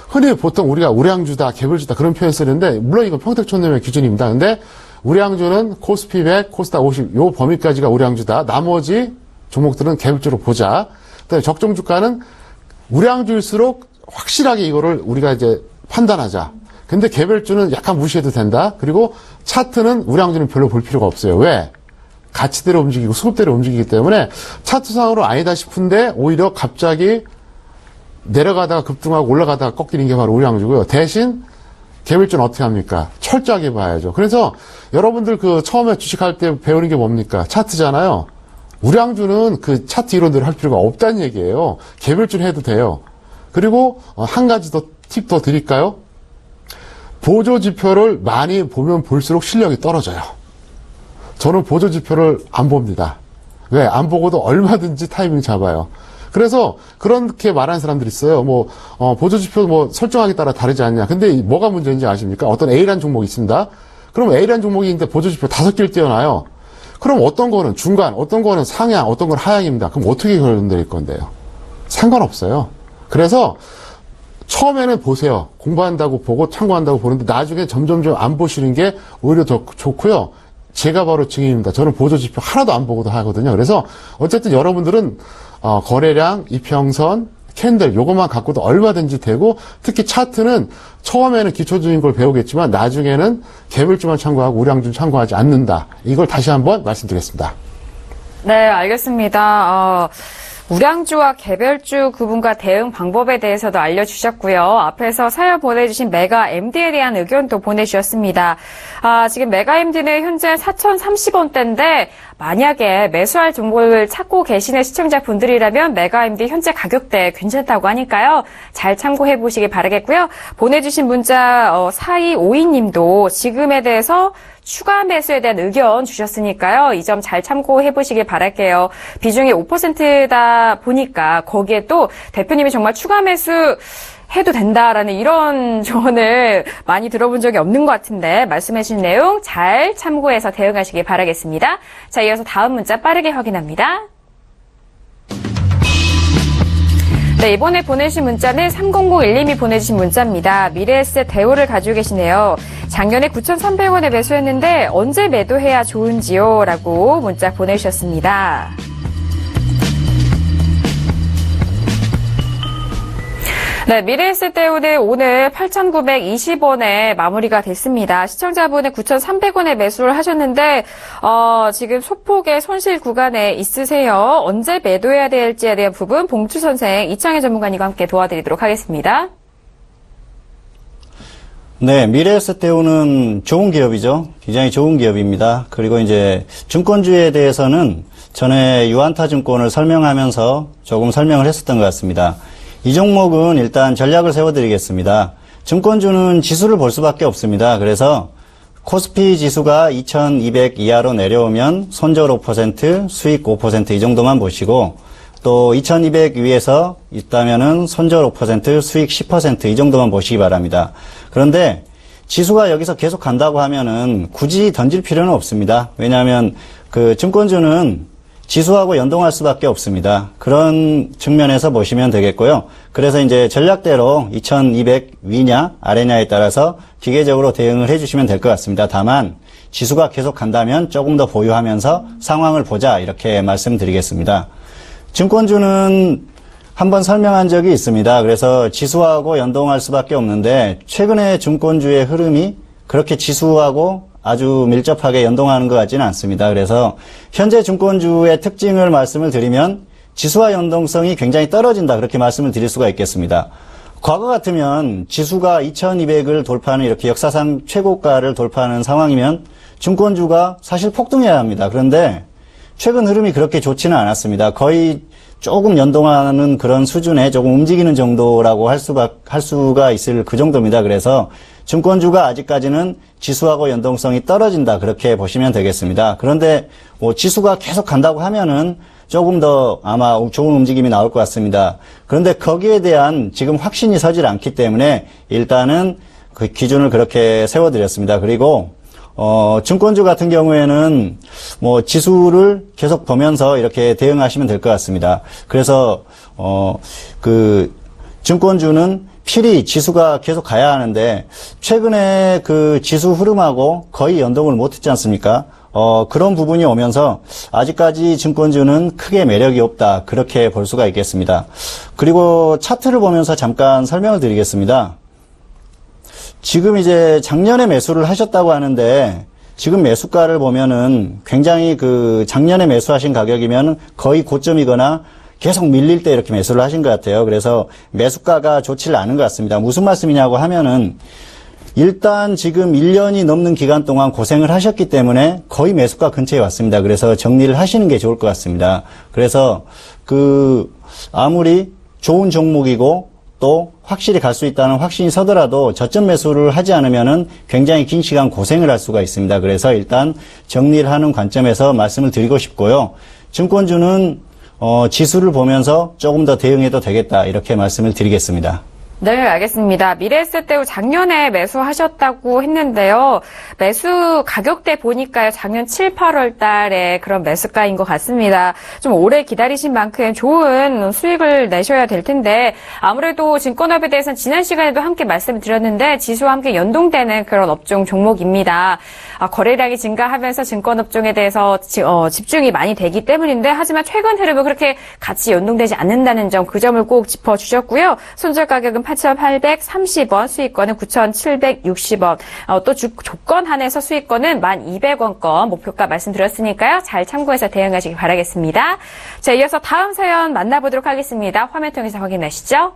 흔히 보통 우리가 우량주다, 개별주다 그런 표현 쓰는데 물론 이건 평택촌놈의 기준입니다. 근데 우량주는 코스피 100, 코스닥 50 요 범위까지가 우량주다. 나머지 종목들은 개별주로 보자. 그다음에 적정 주가는 우량주일수록 확실하게 이거를 우리가 이제 판단하자. 근데 개별주는 약간 무시해도 된다. 그리고 차트는 우량주는 별로 볼 필요가 없어요. 왜? 가치대로 움직이고 수급대로 움직이기 때문에 차트상으로 아니다 싶은데 오히려 갑자기 내려가다가 급등하고 올라가다가 꺾이는 게 바로 우량주고요. 대신 개별주는 어떻게 합니까? 철저하게 봐야죠. 그래서 여러분들 처음에 주식할 때 배우는 게 뭡니까? 차트잖아요. 우량주는 그 차트 이론대로 할 필요가 없다는 얘기예요. 개별주는 해도 돼요. 그리고 한 가지 더 팁 더 드릴까요? 보조지표를 많이 보면 볼수록 실력이 떨어져요. 저는 보조지표를 안 봅니다. 왜? 안 보고도 얼마든지 타이밍 잡아요. 그래서 그렇게 말하는 사람들이 있어요. 보조지표 설정하기에 따라 다르지 않냐. 근데 뭐가 문제인지 아십니까? 어떤 A라는 종목이 있습니다. 그럼 A라는 종목이 있는데 보조지표 5개를 띄워놔요. 그럼 어떤 거는 중간, 어떤 거는 상향, 어떤 건 하향입니다. 그럼 어떻게 결론내릴 건데요? 상관없어요. 그래서 처음에는 보세요. 공부한다고 보고 참고한다고 보는데 나중에 점점점 안 보시는 게 오히려 더 좋고요. 제가 바로 증인입니다. 저는 보조지표 하나도 안 보고도 하거든요. 그래서 어쨌든 여러분들은 거래량, 이평선, 캔들 요것만 갖고도 얼마든지 되고 특히 차트는 처음에는 기초적인 걸 배우겠지만 나중에는 개별주만 참고하고 우량주는 참고하지 않는다. 이걸 다시 한번 말씀드리겠습니다. 네, 알겠습니다. 우량주와 개별주 구분과 대응 방법에 대해서도 알려주셨고요. 앞에서 사연 보내주신 메가 MD에 대한 의견도 보내주셨습니다. 지금 메가 MD는 현재 4,030원대인데 만약에 매수할 종목을 찾고 계시는 시청자분들이라면 메가 MD 현재 가격대 괜찮다고 하니까요. 잘 참고해 보시기 바라겠고요. 보내주신 문자 4252님도 지금에 대해서 추가 매수에 대한 의견 주셨으니까요. 이 점 잘 참고해 보시길 바랄게요. 비중이 5%다 보니까 거기에 또 대표님이 정말 추가 매수 해도 된다라는 이런 조언을 많이 들어본 적이 없는 것 같은데 말씀해 주신 내용 잘 참고해서 대응하시길 바라겠습니다. 자, 이어서 다음 문자 빠르게 확인합니다. 네, 이번에 보내주신 문자는 3001님이 보내주신 문자입니다. 미래에셋 대우를 가지고 계시네요. 작년에 9,300원에 매수했는데 언제 매도해야 좋은지요? 라고 문자 보내주셨습니다. 네, 미래에셋 대우는 오늘 8,920원에 마무리가 됐습니다. 시청자분은 9,300원에 매수를 하셨는데 지금 소폭의 손실 구간에 있으세요. 언제 매도해야 될지에 대한 부분 봉추 선생, 이창희 전문가님과 함께 도와드리도록 하겠습니다. 네, 미래에셋 대우는 좋은 기업이죠. 굉장히 좋은 기업입니다. 그리고 이제 증권주에 대해서는 전에 유한타증권을 설명하면서 조금 설명을 했었던 것 같습니다. 이 종목은 일단 전략을 세워드리겠습니다. 증권주는 지수를 볼 수밖에 없습니다. 그래서 코스피 지수가 2200 이하로 내려오면 손절 5%, 수익 5% 이 정도만 보시고 또 2200 위에서 있다면은 손절 5%, 수익 10% 이 정도만 보시기 바랍니다. 그런데 지수가 여기서 계속 간다고 하면은 굳이 던질 필요는 없습니다. 왜냐하면 증권주는 지수하고 연동할 수밖에 없습니다. 그런 측면에서 보시면 되겠고요. 그래서 이제 전략대로 2200 위냐 아래냐에 따라서 기계적으로 대응을 해주시면 될 것 같습니다. 다만 지수가 계속 간다면 조금 더 보유하면서 상황을 보자 이렇게 말씀드리겠습니다. 증권주는 한번 설명한 적이 있습니다. 그래서 지수하고 연동할 수밖에 없는데 최근에 증권주의 흐름이 그렇게 지수하고 아주 밀접하게 연동하는 것 같지는 않습니다. 그래서 현재 증권주의 특징을 말씀을 드리면 지수와 연동성이 굉장히 떨어진다 그렇게 말씀을 드릴 수가 있겠습니다. 과거 같으면 지수가 2200을 돌파하는 이렇게 역사상 최고가를 돌파하는 상황이면 증권주가 사실 폭등해야 합니다. 그런데 최근 흐름이 그렇게 좋지는 않았습니다. 거의 조금 연동하는 그런 수준에 조금 움직이는 정도라고 할 수가 있을 그 정도입니다. 그래서 증권주가 아직까지는 지수하고 연동성이 떨어진다, 그렇게 보시면 되겠습니다. 그런데 뭐 지수가 계속 간다고 하면은 조금 더 아마 좋은 움직임이 나올 것 같습니다. 그런데 거기에 대한 지금 확신이 서질 않기 때문에 일단은 그 기준을 그렇게 세워드렸습니다. 그리고 증권주 같은 경우에는 뭐 지수를 계속 보면서 이렇게 대응하시면 될 것 같습니다. 그래서 그 증권주는 필히 지수가 계속 가야 하는데 최근에 그 지수 흐름하고 거의 연동을 못했지 않습니까? 그런 부분이 오면서 아직까지 증권주는 크게 매력이 없다, 그렇게 볼 수가 있겠습니다. 그리고 차트를 보면서 잠깐 설명을 드리겠습니다. 지금 이제 작년에 매수를 하셨다고 하는데 지금 매수가를 보면은 굉장히 그 작년에 매수하신 가격이면 거의 고점이거나 계속 밀릴 때 이렇게 매수를 하신 것 같아요. 그래서 매수가가 좋지를 않은 것 같습니다. 무슨 말씀이냐고 하면은 일단 지금 1년이 넘는 기간 동안 고생을 하셨기 때문에 거의 매수가 근처에 왔습니다. 그래서 정리를 하시는 게 좋을 것 같습니다. 그래서 그 아무리 좋은 종목이고 또 확실히 갈 수 있다는 확신이 서더라도 저점 매수를 하지 않으면은 굉장히 긴 시간 고생을 할 수가 있습니다. 그래서 일단 정리를 하는 관점에서 말씀을 드리고 싶고요. 증권주는 지수를 보면서 조금 더 대응해도 되겠다, 이렇게 말씀을 드리겠습니다. 네, 알겠습니다. 미래에셋대우 작년에 매수하셨다고 했는데요. 매수 가격대 보니까요, 작년 7, 8월 달에 그런 매수가인 것 같습니다. 좀 오래 기다리신 만큼 좋은 수익을 내셔야 될 텐데, 아무래도 증권업에 대해서는 지난 시간에도 함께 말씀을 드렸는데, 지수와 함께 연동되는 그런 업종 종목입니다. 거래량이 증가하면서 증권업종에 대해서 집중이 많이 되기 때문인데, 하지만 최근 흐름은 그렇게 같이 연동되지 않는다는 점, 그 점을 꼭 짚어주셨고요. 손절 가격은 8,830원, 수익권은 9,760원, 또 조건 한해서 수익권은 1,200원권 목표가 말씀드렸으니까요. 잘 참고해서 대응하시기 바라겠습니다. 자, 이어서 다음 사연 만나보도록 하겠습니다. 화면 통해서 확인하시죠.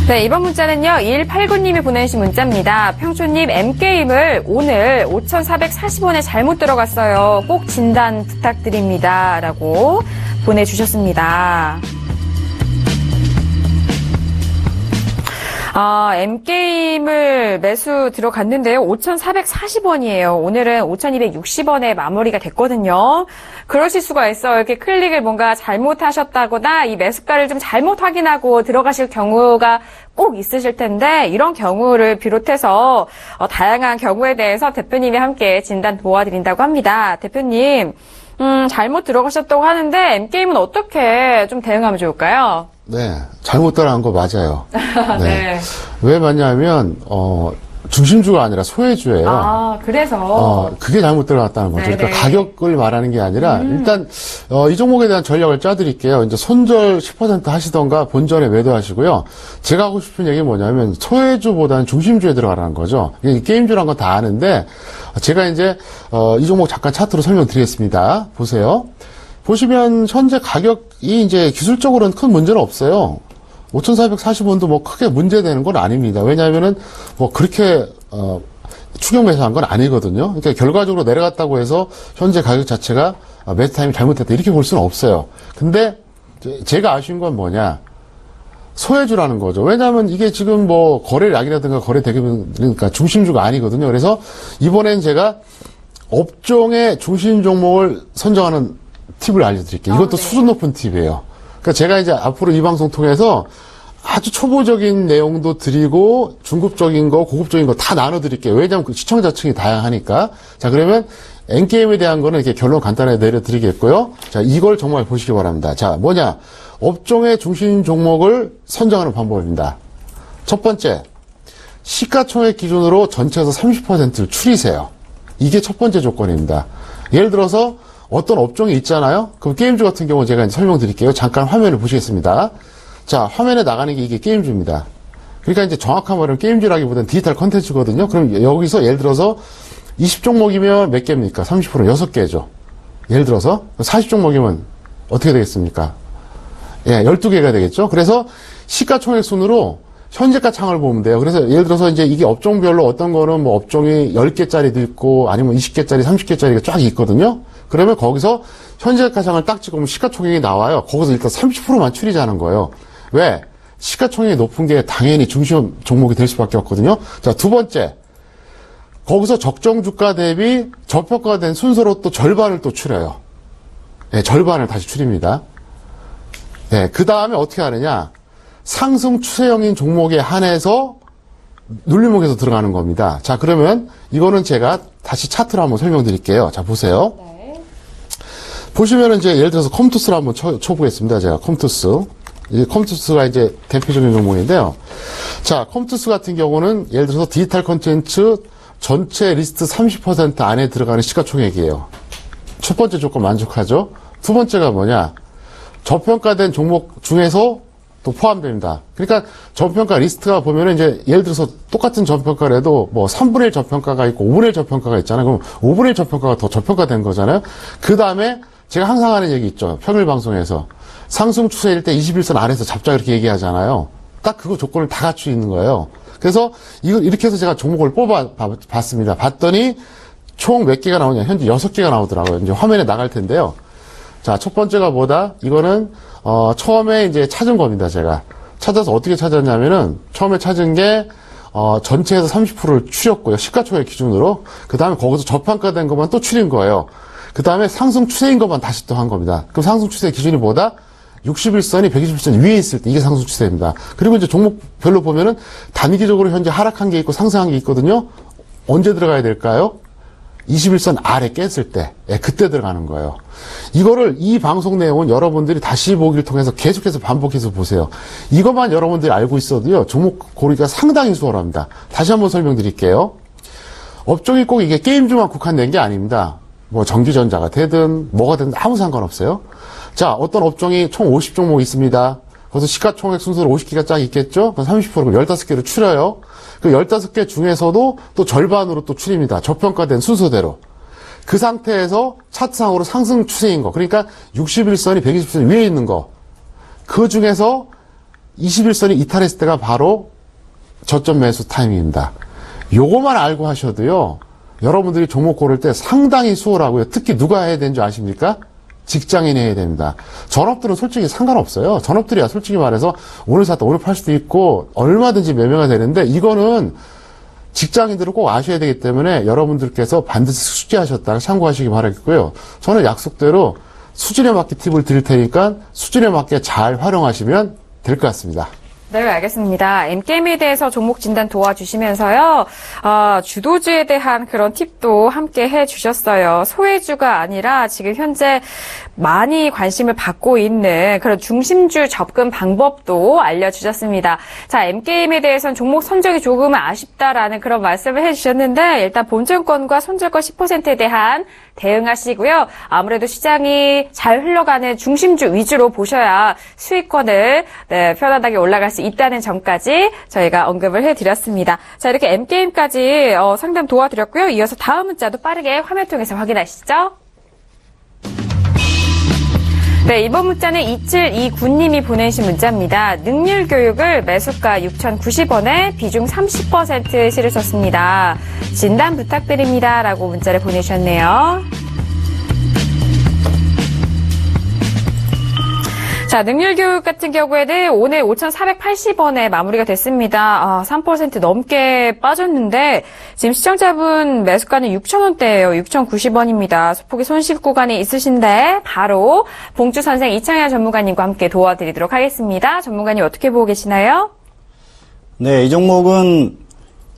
네, 이번 문자는요, 2189님이 보내주신 문자입니다. 평초님, M게임을 오늘 5,440원에 잘못 들어갔어요. 꼭 진단 부탁드립니다. 라고 보내주셨습니다. M게임을 매수 들어갔는데요. 5,440원이에요. 오늘은 5,260원에 마무리가 됐거든요. 그러실 수가 있어요. 이렇게 클릭을 뭔가 잘못하셨다거나 이 매수가를 좀 잘못 확인하고 들어가실 경우가 꼭 있으실 텐데, 이런 경우를 비롯해서 다양한 경우에 대해서 대표님이 함께 진단 도와드린다고 합니다. 대표님, 잘못 들어가셨다고 하는데 M게임은 어떻게 좀 대응하면 좋을까요? 네, 잘못 따라한 거 맞아요. 네. 네. 왜 맞냐면 중심주가 아니라 소외주예요. 그래서 그게 잘못 들어갔다는 거죠. 네네. 그러니까 가격을 말하는 게 아니라 일단 이 종목에 대한 전략을 짜드릴게요. 이제 손절 10% 하시던가 본전에 매도하시고요. 제가 하고 싶은 얘기는 뭐냐면 소외주보다는 중심주에 들어가라는 거죠. 게임주란 건 다 아는데 제가 이제 이 종목 잠깐 차트로 설명드리겠습니다. 보세요. 보시면 현재 가격이 이제 기술적으로는 큰 문제는 없어요. 5,440원도 뭐 크게 문제되는 건 아닙니다. 왜냐하면은 뭐 그렇게 추격 매수한 건 아니거든요. 그러니까 결과적으로 내려갔다고 해서 현재 가격 자체가 매수 타임이 잘못됐다 이렇게 볼 수는 없어요. 근데 제가 아쉬운 건 뭐냐? 소외주라는 거죠. 왜냐하면 이게 지금 뭐 거래량이라든가 거래 대금 그러니까 중심주가 아니거든요. 그래서 이번엔 제가 업종의 중심 종목을 선정하는 팁을 알려드릴게요. 이것도 네. 수준 높은 팁이에요. 그러니까 제가 이제 앞으로 이 방송 통해서 아주 초보적인 내용도 드리고 중급적인 거, 고급적인 거 다 나눠드릴게요. 왜냐하면 그 시청자층이 다양하니까. 자, 그러면 N게임에 대한 거는 이렇게 결론 간단하게 내려드리겠고요. 자, 이걸 정말 보시기 바랍니다. 자, 뭐냐. 업종의 중심 종목을 선정하는 방법입니다. 첫 번째, 시가총액 기준으로 전체에서 30%를 추리세요. 이게 첫 번째 조건입니다. 예를 들어서 어떤 업종이 있잖아요. 그럼 게임주 같은 경우 제가 이제 설명드릴게요. 잠깐 화면을 보시겠습니다. 자, 화면에 나가는 게 이게 게임주입니다. 그러니까 이제 정확한 말은 게임주라기보다는 디지털 컨텐츠거든요. 그럼 여기서 예를 들어서 20종목이면 몇 개입니까? 30% 6개죠. 예를 들어서 40종목이면 어떻게 되겠습니까? 예, 12개가 되겠죠. 그래서 시가총액 순으로 현재가 창을 보면 돼요. 그래서 예를 들어서 이제 이게 업종별로 어떤 거는 뭐 업종이 10개짜리도 있고 아니면 20개짜리, 30개짜리가 쫙 있거든요. 그러면 거기서 현재가 창을 딱 찍으면 시가총액이 나와요. 거기서 일단 30%만 추리자는 거예요. 왜? 시가총액이 높은 게 당연히 중심 종목이 될 수밖에 없거든요. 자, 두 번째. 거기서 적정 주가 대비 저평가된 순서로 또 절반을 또 추려요. 네, 절반을 다시 추립니다. 네, 그 다음에 어떻게 하느냐. 상승 추세형인 종목에 한해서 눌림목에서 들어가는 겁니다. 자, 그러면 이거는 제가 다시 차트로 한번 설명드릴게요. 자, 보세요. 네. 보시면은 이제 예를 들어서 컴투스를 한번 쳐보겠습니다. 제가 컴투스. 이 컴투스가 이제 대표적인 종목인데요. 자, 컴투스 같은 경우는 예를 들어서 디지털 콘텐츠 전체 리스트 30% 안에 들어가는 시가총액이에요. 첫 번째 조건 만족하죠? 두 번째가 뭐냐? 저평가된 종목 중에서 또 포함됩니다. 그러니까 저평가 리스트가 보면은 이제 예를 들어서 똑같은 저평가를 해도 뭐 3분의 1 저평가가 있고 5분의 1 저평가가 있잖아요. 그럼 5분의 1 저평가가 더 저평가된 거잖아요. 그 다음에 제가 항상 하는 얘기 있죠. 평일 방송에서. 상승 추세일 때 21선 아래에서 잡자 이렇게 얘기하잖아요. 딱 그거 조건을 다 갖추고 있는 거예요. 그래서 이렇게 해서 제가 종목을 봤습니다. 봤더니 총 몇 개가 나오냐. 현재 6개가 나오더라고요. 이제 화면에 나갈 텐데요. 자, 첫 번째가 뭐다? 이거는, 처음에 이제 찾은 겁니다, 제가. 찾아서 어떻게 찾았냐면은, 처음에 찾은 게, 전체에서 30%를 추렸고요. 시가총액 기준으로. 그 다음에 거기서 저평가된 것만 또 추린 거예요. 그 다음에 상승 추세인 것만 다시 또 한 겁니다. 그럼 상승 추세 기준이 뭐다? 61선이 121선 위에 있을 때 이게 상승 추세입니다. 그리고 이제 종목별로 보면은 단기적으로 현재 하락한 게 있고 상승한 게 있거든요. 언제 들어가야 될까요? 21선 아래 깼을 때, 예, 그때 들어가는 거예요. 이거를, 이 방송 내용은 여러분들이 다시 보기를 통해서 계속해서 반복해서 보세요. 이것만 여러분들이 알고 있어도요, 종목 고르기가 상당히 수월합니다. 다시 한번 설명드릴게요. 업종이 꼭 이게 게임주만 국한된 게 아닙니다. 뭐 전기전자가 되든 뭐가 되든 아무 상관없어요. 자, 어떤 업종이 총 50종목 있습니다. 거기서 시가총액 순서로 50개가 쫙 있겠죠? 그럼 30% 그럼 15개를 추려요. 그 15개 중에서도 또 절반으로 또 추립니다. 저평가된 순서대로. 그 상태에서 차트상으로 상승 추세인 거. 그러니까 61선이 120선 위에 있는 거. 그 중에서 21선이 이탈했을 때가 바로 저점 매수 타이밍입니다. 요거만 알고 하셔도요. 여러분들이 종목 고를 때 상당히 수월하고요. 특히 누가 해야 되는 줄 아십니까? 직장인이 해야 됩니다. 전업들은 솔직히 상관없어요. 전업들이야 솔직히 말해서 오늘 샀다 오늘 팔 수도 있고 얼마든지 매매가 되는데 이거는 직장인들은 꼭 아셔야 되기 때문에 여러분들께서 반드시 숙지하셨다가 참고하시기 바라겠고요. 저는 약속대로 수준에 맞게 팁을 드릴 테니까 수준에 맞게 잘 활용하시면 될 것 같습니다. 네, 알겠습니다. M게임에 대해서 종목 진단 도와주시면서요, 주도주에 대한 그런 팁도 함께 해주셨어요. 소외주가 아니라 지금 현재 많이 관심을 받고 있는 그런 중심주 접근 방법도 알려주셨습니다. 자, M게임에 대해서는 종목 선정이 조금은 아쉽다라는 그런 말씀을 해주셨는데, 일단 본전권과 손절권 10%에 대한 대응하시고요. 아무래도 시장이 잘 흘러가는 중심주 위주로 보셔야 수익권을 편안하게 올라갈 수 있다는 점까지 저희가 언급을 해드렸습니다. 자, 이렇게 M게임까지 상담 도와드렸고요. 이어서 다음 문자도 빠르게 화면 통해서 확인하시죠. 네, 이번 문자는 2729님이 보내신 문자입니다. 능률교육을 매수가 6,090원에 비중 30% 실으셨습니다. 진단 부탁드립니다. 라고 문자를 보내주셨네요. 자, 능률교육 같은 경우에는 오늘 5,480원에 마무리가 됐습니다. 3% 넘게 빠졌는데 지금 시청자분 매수가는 6,000원대예요. 6,090원입니다. 소폭이 손실 구간이 있으신데 바로 봉주 선생 이창현 전문가님과 함께 도와드리도록 하겠습니다. 전문가님 어떻게 보고 계시나요? 네, 이 종목은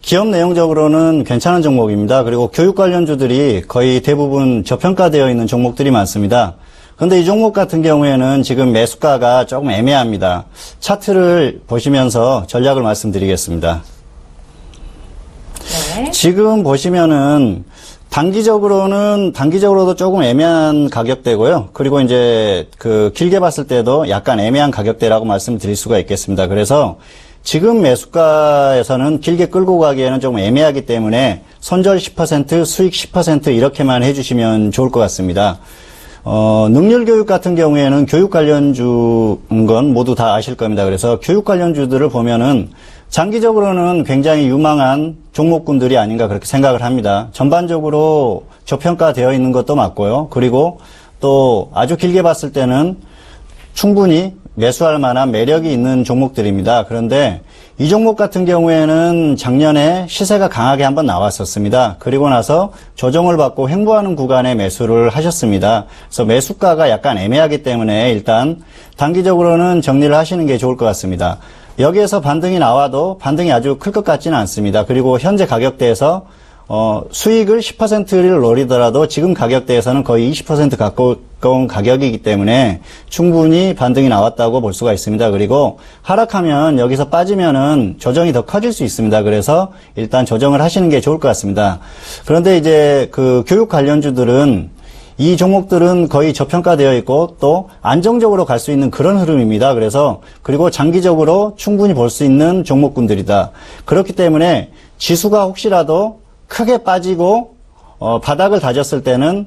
기업 내용적으로는 괜찮은 종목입니다. 그리고 교육 관련주들이 거의 대부분 저평가되어 있는 종목들이 많습니다. 근데 이 종목 같은 경우에는 지금 매수가가 조금 애매합니다. 차트를 보시면서 전략을 말씀드리겠습니다. 네. 지금 보시면은 단기적으로도 조금 애매한 가격대고요. 그리고 이제 길게 봤을 때도 약간 애매한 가격대라고 말씀드릴 수가 있겠습니다. 그래서 지금 매수가에서는 길게 끌고 가기에는 좀 애매하기 때문에 손절 10%, 수익 10% 이렇게만 해주시면 좋을 것 같습니다. 능률교육 같은 경우에는 교육 관련주인 건 모두 다 아실 겁니다. 그래서 교육 관련주들을 보면은, 장기적으로는 굉장히 유망한 종목군들이 아닌가 그렇게 생각을 합니다. 전반적으로 저평가되어 있는 것도 맞고요. 그리고 또 아주 길게 봤을 때는 충분히 매수할 만한 매력이 있는 종목들입니다. 그런데 이 종목 같은 경우에는 작년에 시세가 강하게 한번 나왔었습니다. 그리고 나서 조정을 받고 횡보하는 구간에 매수를 하셨습니다. 그래서 매수가가 약간 애매하기 때문에 일단 단기적으로는 정리를 하시는 게 좋을 것 같습니다. 여기에서 반등이 나와도 반등이 아주 클 것 같지는 않습니다. 그리고 현재 가격대에서 수익을 10%를 노리더라도 지금 가격대에서는 거의 20% 가까운 가격이기 때문에 충분히 반등이 나왔다고 볼 수가 있습니다. 그리고 하락하면 여기서 빠지면은 조정이 더 커질 수 있습니다. 그래서 일단 조정을 하시는 게 좋을 것 같습니다. 그런데 이제 그 교육 관련주들은 이 종목들은 거의 저평가되어 있고 또 안정적으로 갈 수 있는 그런 흐름입니다. 그래서 그리고 장기적으로 충분히 볼 수 있는 종목군들이다. 그렇기 때문에 지수가 혹시라도 크게 빠지고 바닥을 다졌을 때는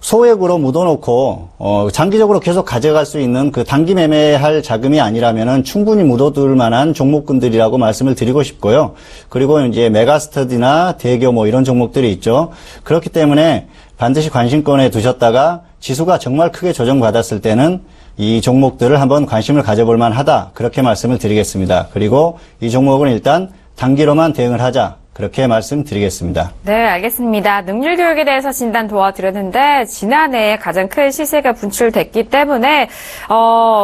소액으로 묻어놓고 장기적으로 계속 가져갈 수 있는 그 단기 매매할 자금이 아니라면은 충분히 묻어둘 만한 종목군들이라고 말씀을 드리고 싶고요. 그리고 이제 메가스터디나 대규모 이런 종목들이 있죠. 그렇기 때문에 반드시 관심권에 두셨다가 지수가 정말 크게 조정받았을 때는 이 종목들을 한번 관심을 가져볼 만하다. 그렇게 말씀을 드리겠습니다. 그리고 이 종목은 일단 단기로만 대응을 하자. 그렇게 말씀드리겠습니다. 네, 알겠습니다. 능률 교육에 대해서 진단 도와드렸는데 지난해 가장 큰 시세가 분출됐기 때문에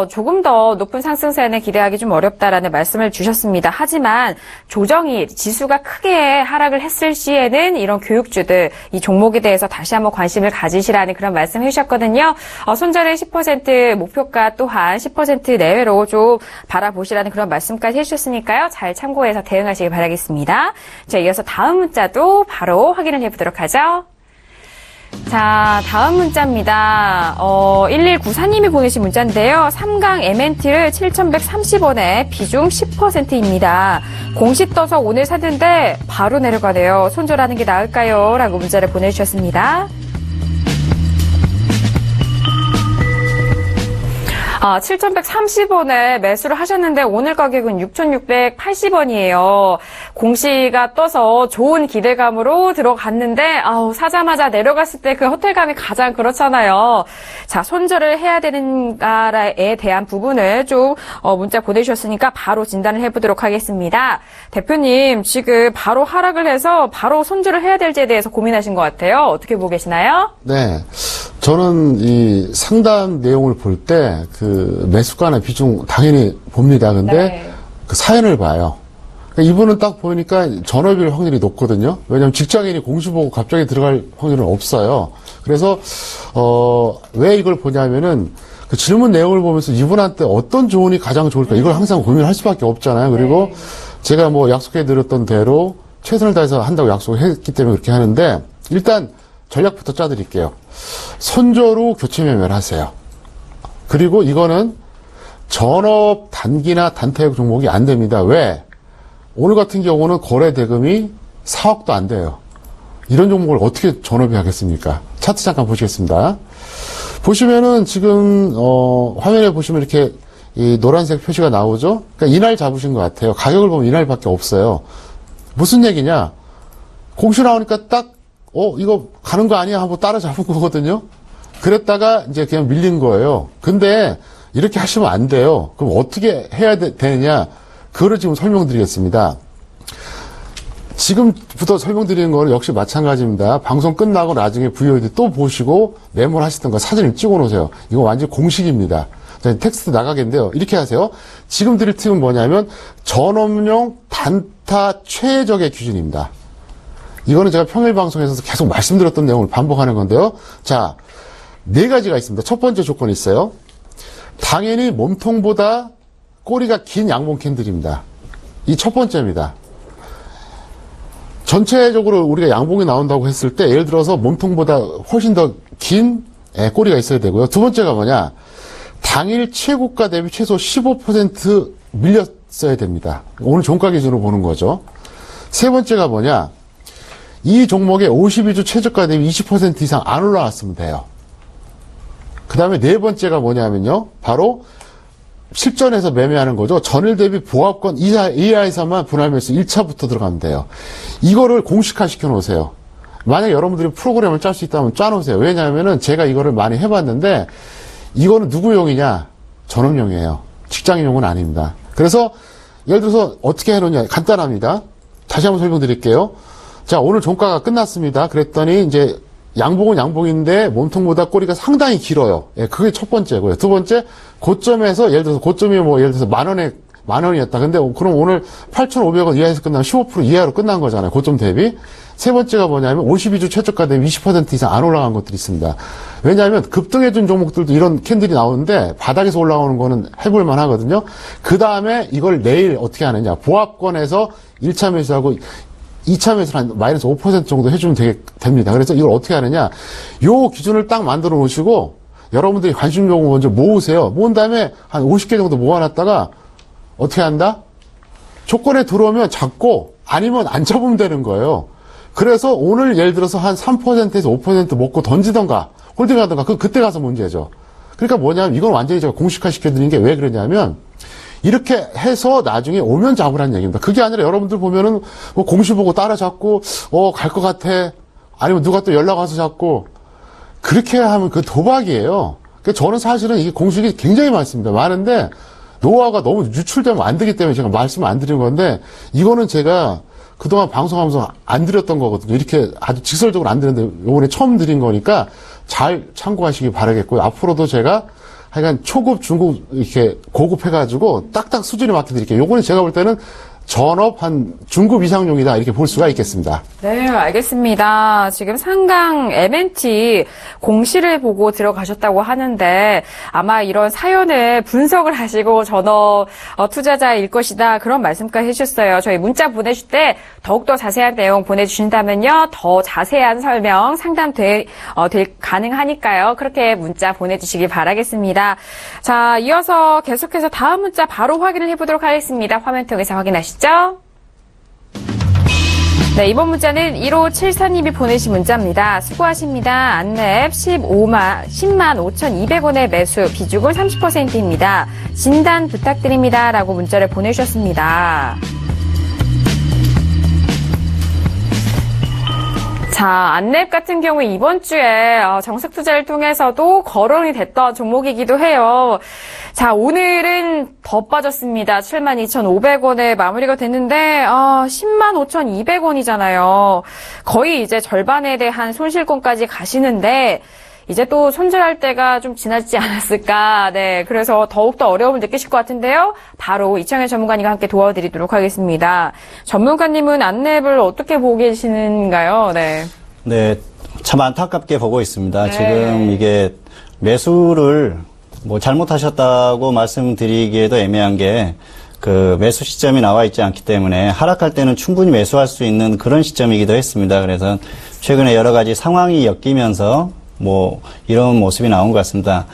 조금 더 높은 상승세는 기대하기 좀 어렵다라는 말씀을 주셨습니다. 하지만 조정이 지수가 크게 하락을 했을 시에는 이런 교육주들 이 종목에 대해서 다시 한번 관심을 가지시라는 그런 말씀 해주셨거든요. 손절의 10% 목표가 또한 10% 내외로 좀 바라보시라는 그런 말씀까지 해주셨으니까요. 잘 참고해서 대응하시기 바라겠습니다. 자, 이어서 다음 문자도 바로 확인을 해보도록 하죠. 자, 다음 문자입니다. 1194님이 보내신 문자인데요. 삼강 MNT를 7,130원에 비중 10%입니다. 공시 떠서 오늘 샀는데 바로 내려가네요. 손절하는 게 나을까요? 라고 문자를 보내주셨습니다. 7,130원에 매수를 하셨는데 오늘 가격은 6,680원이에요. 공시가 떠서 좋은 기대감으로 들어갔는데 사자마자 내려갔을 때 그 허탈감이 가장 그렇잖아요. 자, 손절을 해야 되는가에 대한 부분을 좀 문자 보내주셨으니까 바로 진단을 해보도록 하겠습니다. 대표님, 지금 바로 하락을 해서 바로 손절을 해야 될지에 대해서 고민하신 것 같아요. 어떻게 보고 계시나요? 네. 저는 이 상담 내용을 볼 때 그 매수가나 비중 당연히 봅니다. 근데 네. 그 사연을 봐요. 그러니까 이분은 딱 보니까 전업일 확률이 높거든요. 왜냐하면 직장인이 공시 보고 갑자기 들어갈 확률은 없어요. 그래서 왜 이걸 보냐면은 그 질문 내용을 보면서 이분한테 어떤 조언이 가장 좋을까 이걸 항상 고민할 수밖에 없잖아요. 그리고 제가 뭐 약속해드렸던 대로 최선을 다해서 한다고 약속을 했기 때문에 그렇게 하는데 일단 전략부터 짜드릴게요. 손절 후 교체 매매를 하세요. 그리고 이거는 전업 단기나 단타격 종목이 안 됩니다. 왜? 오늘 같은 경우는 거래 대금이 4억도 안 돼요. 이런 종목을 어떻게 전업이 하겠습니까? 차트 잠깐 보시겠습니다. 보시면은 지금 화면에 보시면 이렇게 이 노란색 표시가 나오죠? 그러니까 이날 잡으신 것 같아요. 가격을 보면 이날밖에 없어요. 무슨 얘기냐? 공시 나오니까 딱 이거 가는 거 아니야 하고 따라잡은 거거든요. 그랬다가 이제 그냥 밀린 거예요. 근데 이렇게 하시면 안 돼요. 그럼 어떻게 해야 되느냐? 그거를 지금 설명드리겠습니다. 지금부터 설명드리는 거는 역시 마찬가지입니다. 방송 끝나고 나중에 VOD 또 보시고 메모를 하시던가 사진을 찍어 놓으세요. 이거 완전 공식입니다. 자, 텍스트 나가겠는데요. 이렇게 하세요. 지금 드릴 팁은 뭐냐면 전업용 단타 최적의 기준입니다. 이거는 제가 평일 방송에서 계속 말씀드렸던 내용을 반복하는 건데요. 자, 4가지가 있습니다. 첫 번째 조건이 있어요. 당연히 몸통보다 꼬리가 긴 양봉 캔들입니다. 이 첫 번째입니다. 전체적으로 우리가 양봉이 나온다고 했을 때 예를 들어서 몸통보다 훨씬 더 긴 꼬리가 있어야 되고요. 두 번째가 뭐냐. 당일 최고가 대비 최소 15% 밀렸어야 됩니다. 오늘 종가 기준으로 보는 거죠. 세 번째가 뭐냐. 이 종목의 52주 최저가 대비 20% 이상 안 올라왔으면 돼요. 그 다음에 네 번째가 뭐냐면요. 바로 실전에서 매매하는 거죠. 전일 대비 보합권 이하에서만 분할 매수 1차부터 들어가면 돼요. 이거를 공식화 시켜 놓으세요. 만약 여러분들이 프로그램을 짤 수 있다면 짜놓으세요. 왜냐하면은 제가 이거를 많이 해봤는데 이거는 누구용이냐? 전업용이에요. 직장인용은 아닙니다. 그래서 예를 들어서 어떻게 해놓냐? 간단합니다. 다시 한번 설명드릴게요. 자, 오늘 종가가 끝났습니다. 그랬더니 이제 양봉은 양봉인데 몸통보다 꼬리가 상당히 길어요. 예, 그게 첫 번째고요. 두 번째, 고점에서 예를 들어서 고점이 뭐 예를 들어서 만 원이었다. 근데 그럼 오늘 8,500원 이하에서 끝나면 15% 이하로 끝난 거잖아요. 고점 대비. 세 번째가 뭐냐면 52주 최저가 대비 20% 이상 안 올라간 것들이 있습니다. 왜냐하면 급등해준 종목들도 이런 캔들이 나오는데 바닥에서 올라오는 거는 해볼만 하거든요. 그 다음에 이걸 내일 어떻게 하느냐. 보합권에서 1차 매수하고 2차 매수를 한 마이너스 5% 정도 해주면 됩니다. 그래서 이걸 어떻게 하느냐. 요 기준을 딱 만들어 놓으시고 여러분들이 관심 종목 먼저 모으세요. 모은 다음에 한 50개 정도 모아놨다가 어떻게 한다? 조건에 들어오면 잡고 아니면 안 잡으면 되는 거예요. 그래서 오늘 예를 들어서 한 3%에서 5% 먹고 던지던가 홀딩하던가 그때 가서 문제죠. 그러니까 뭐냐면 이건 완전히 제가 공식화 시켜드린 게 왜 그러냐면 이렇게 해서 나중에 오면 잡으라는 얘기입니다. 그게 아니라 여러분들 보면은 뭐 공시 보고 따라잡고 갈 것 같아. 아니면 누가 또 연락 와서 잡고 그렇게 하면 그 도박이에요. 그러니까 저는 사실은 이게 공식이 굉장히 많습니다. 많은데 노하우가 너무 유출되면 안 되기 때문에 제가 말씀을 안 드린 건데 이거는 제가 그동안 방송하면서 안 드렸던 거거든요. 이렇게 아주 직설적으로 안 드렸는데 요번에 처음 드린 거니까 잘 참고하시기 바라겠고요. 앞으로도 제가 하여간 초급, 중급, 이렇게 고급 해가지고 딱딱 수준에 맞게 드릴게요. 요거는 제가 볼 때는 전업 한 중급 이상용이다 이렇게 볼 수가 있겠습니다. 네, 알겠습니다. 지금 상강 M&T 공시를 보고 들어가셨다고 하는데 아마 이런 사연을 분석을 하시고 전업 투자자일 것이다 그런 말씀까지 해주셨어요. 저희 문자 보내실 때 더욱더 자세한 내용 보내주신다면요. 더 자세한 설명 상담 가능하니까요. 그렇게 문자 보내주시기 바라겠습니다. 자, 이어서 계속해서 다음 문자 바로 확인을 해보도록 하겠습니다. 화면 통해서 확인하시죠. 네, 이번 문자는 1574님이 보내신 문자입니다. 수고하십니다. 안랩 10만 5,200원의 매수, 비중은 30%입니다. 진단 부탁드립니다. 라고 문자를 보내주셨습니다. 자, 안랩 같은 경우에 이번 주에 정석 투자를 통해서도 거론이 됐던 종목이기도 해요. 자, 오늘은 더 빠졌습니다. 72,500원에 마무리가 됐는데 105,200원이잖아요. 거의 이제 절반에 대한 손실권까지 가시는데 이제 또 손절할 때가 좀 지났지 않았을까. 네, 그래서 더욱더 어려움을 느끼실 것 같은데요. 바로 이창현 전문가님과 함께 도와드리도록 하겠습니다. 전문가님은 안랩을 어떻게 보고 계시는가요? 네. 네, 참 안타깝게 보고 있습니다. 네. 지금 이게 매수를 뭐 잘못하셨다고 말씀드리기에도 애매한 게 그 매수 시점이 나와 있지 않기 때문에 하락할 때는 충분히 매수할 수 있는 그런 시점이기도 했습니다. 그래서 최근에 여러 가지 상황이 엮이면서 뭐 이런 모습이 나온 것 같습니다.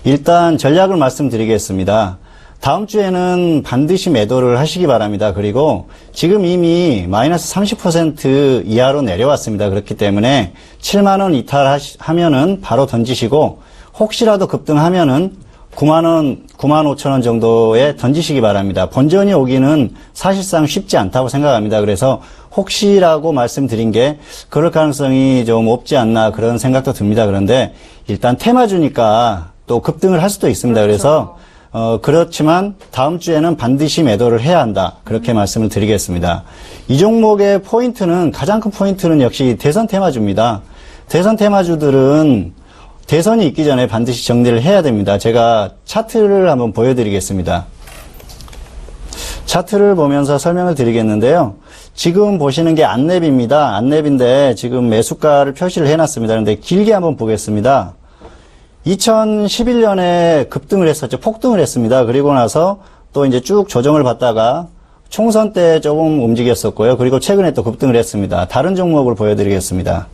일단 전략을 말씀드리겠습니다. 다음 주에는 반드시 매도를 하시기 바랍니다. 그리고 지금 이미 마이너스 30% 이하로 내려왔습니다. 그렇기 때문에 7만 원 이탈하면은 바로 던지시고 혹시라도 급등하면은 9만 원, 9만 5천 원 정도에 던지시기 바랍니다. 본전이 오기는 사실상 쉽지 않다고 생각합니다. 그래서 혹시라고 말씀드린 게 그럴 가능성이 좀 없지 않나 그런 생각도 듭니다. 그런데 일단 테마주니까 또 급등을 할 수도 있습니다. 그래서 그렇지만 다음 주에는 반드시 매도를 해야 한다. 그렇게 말씀을 드리겠습니다. 이 종목의 포인트는 가장 큰 포인트는 역시 대선 테마주입니다. 대선 테마주들은 대선이 있기 전에 반드시 정리를 해야 됩니다. 제가 차트를 한번 보여드리겠습니다. 차트를 보면서 설명을 드리겠는데요. 지금 보시는 게 안랩입니다. 안랩인데 지금 매수가를 표시를 해놨습니다. 그런데 길게 한번 보겠습니다. 2011년에 급등을 했었죠. 폭등을 했습니다. 그리고 나서 또 이제 쭉 조정을 받다가 총선 때 조금 움직였었고요. 그리고 최근에 또 급등을 했습니다. 다른 종목을 보여드리겠습니다.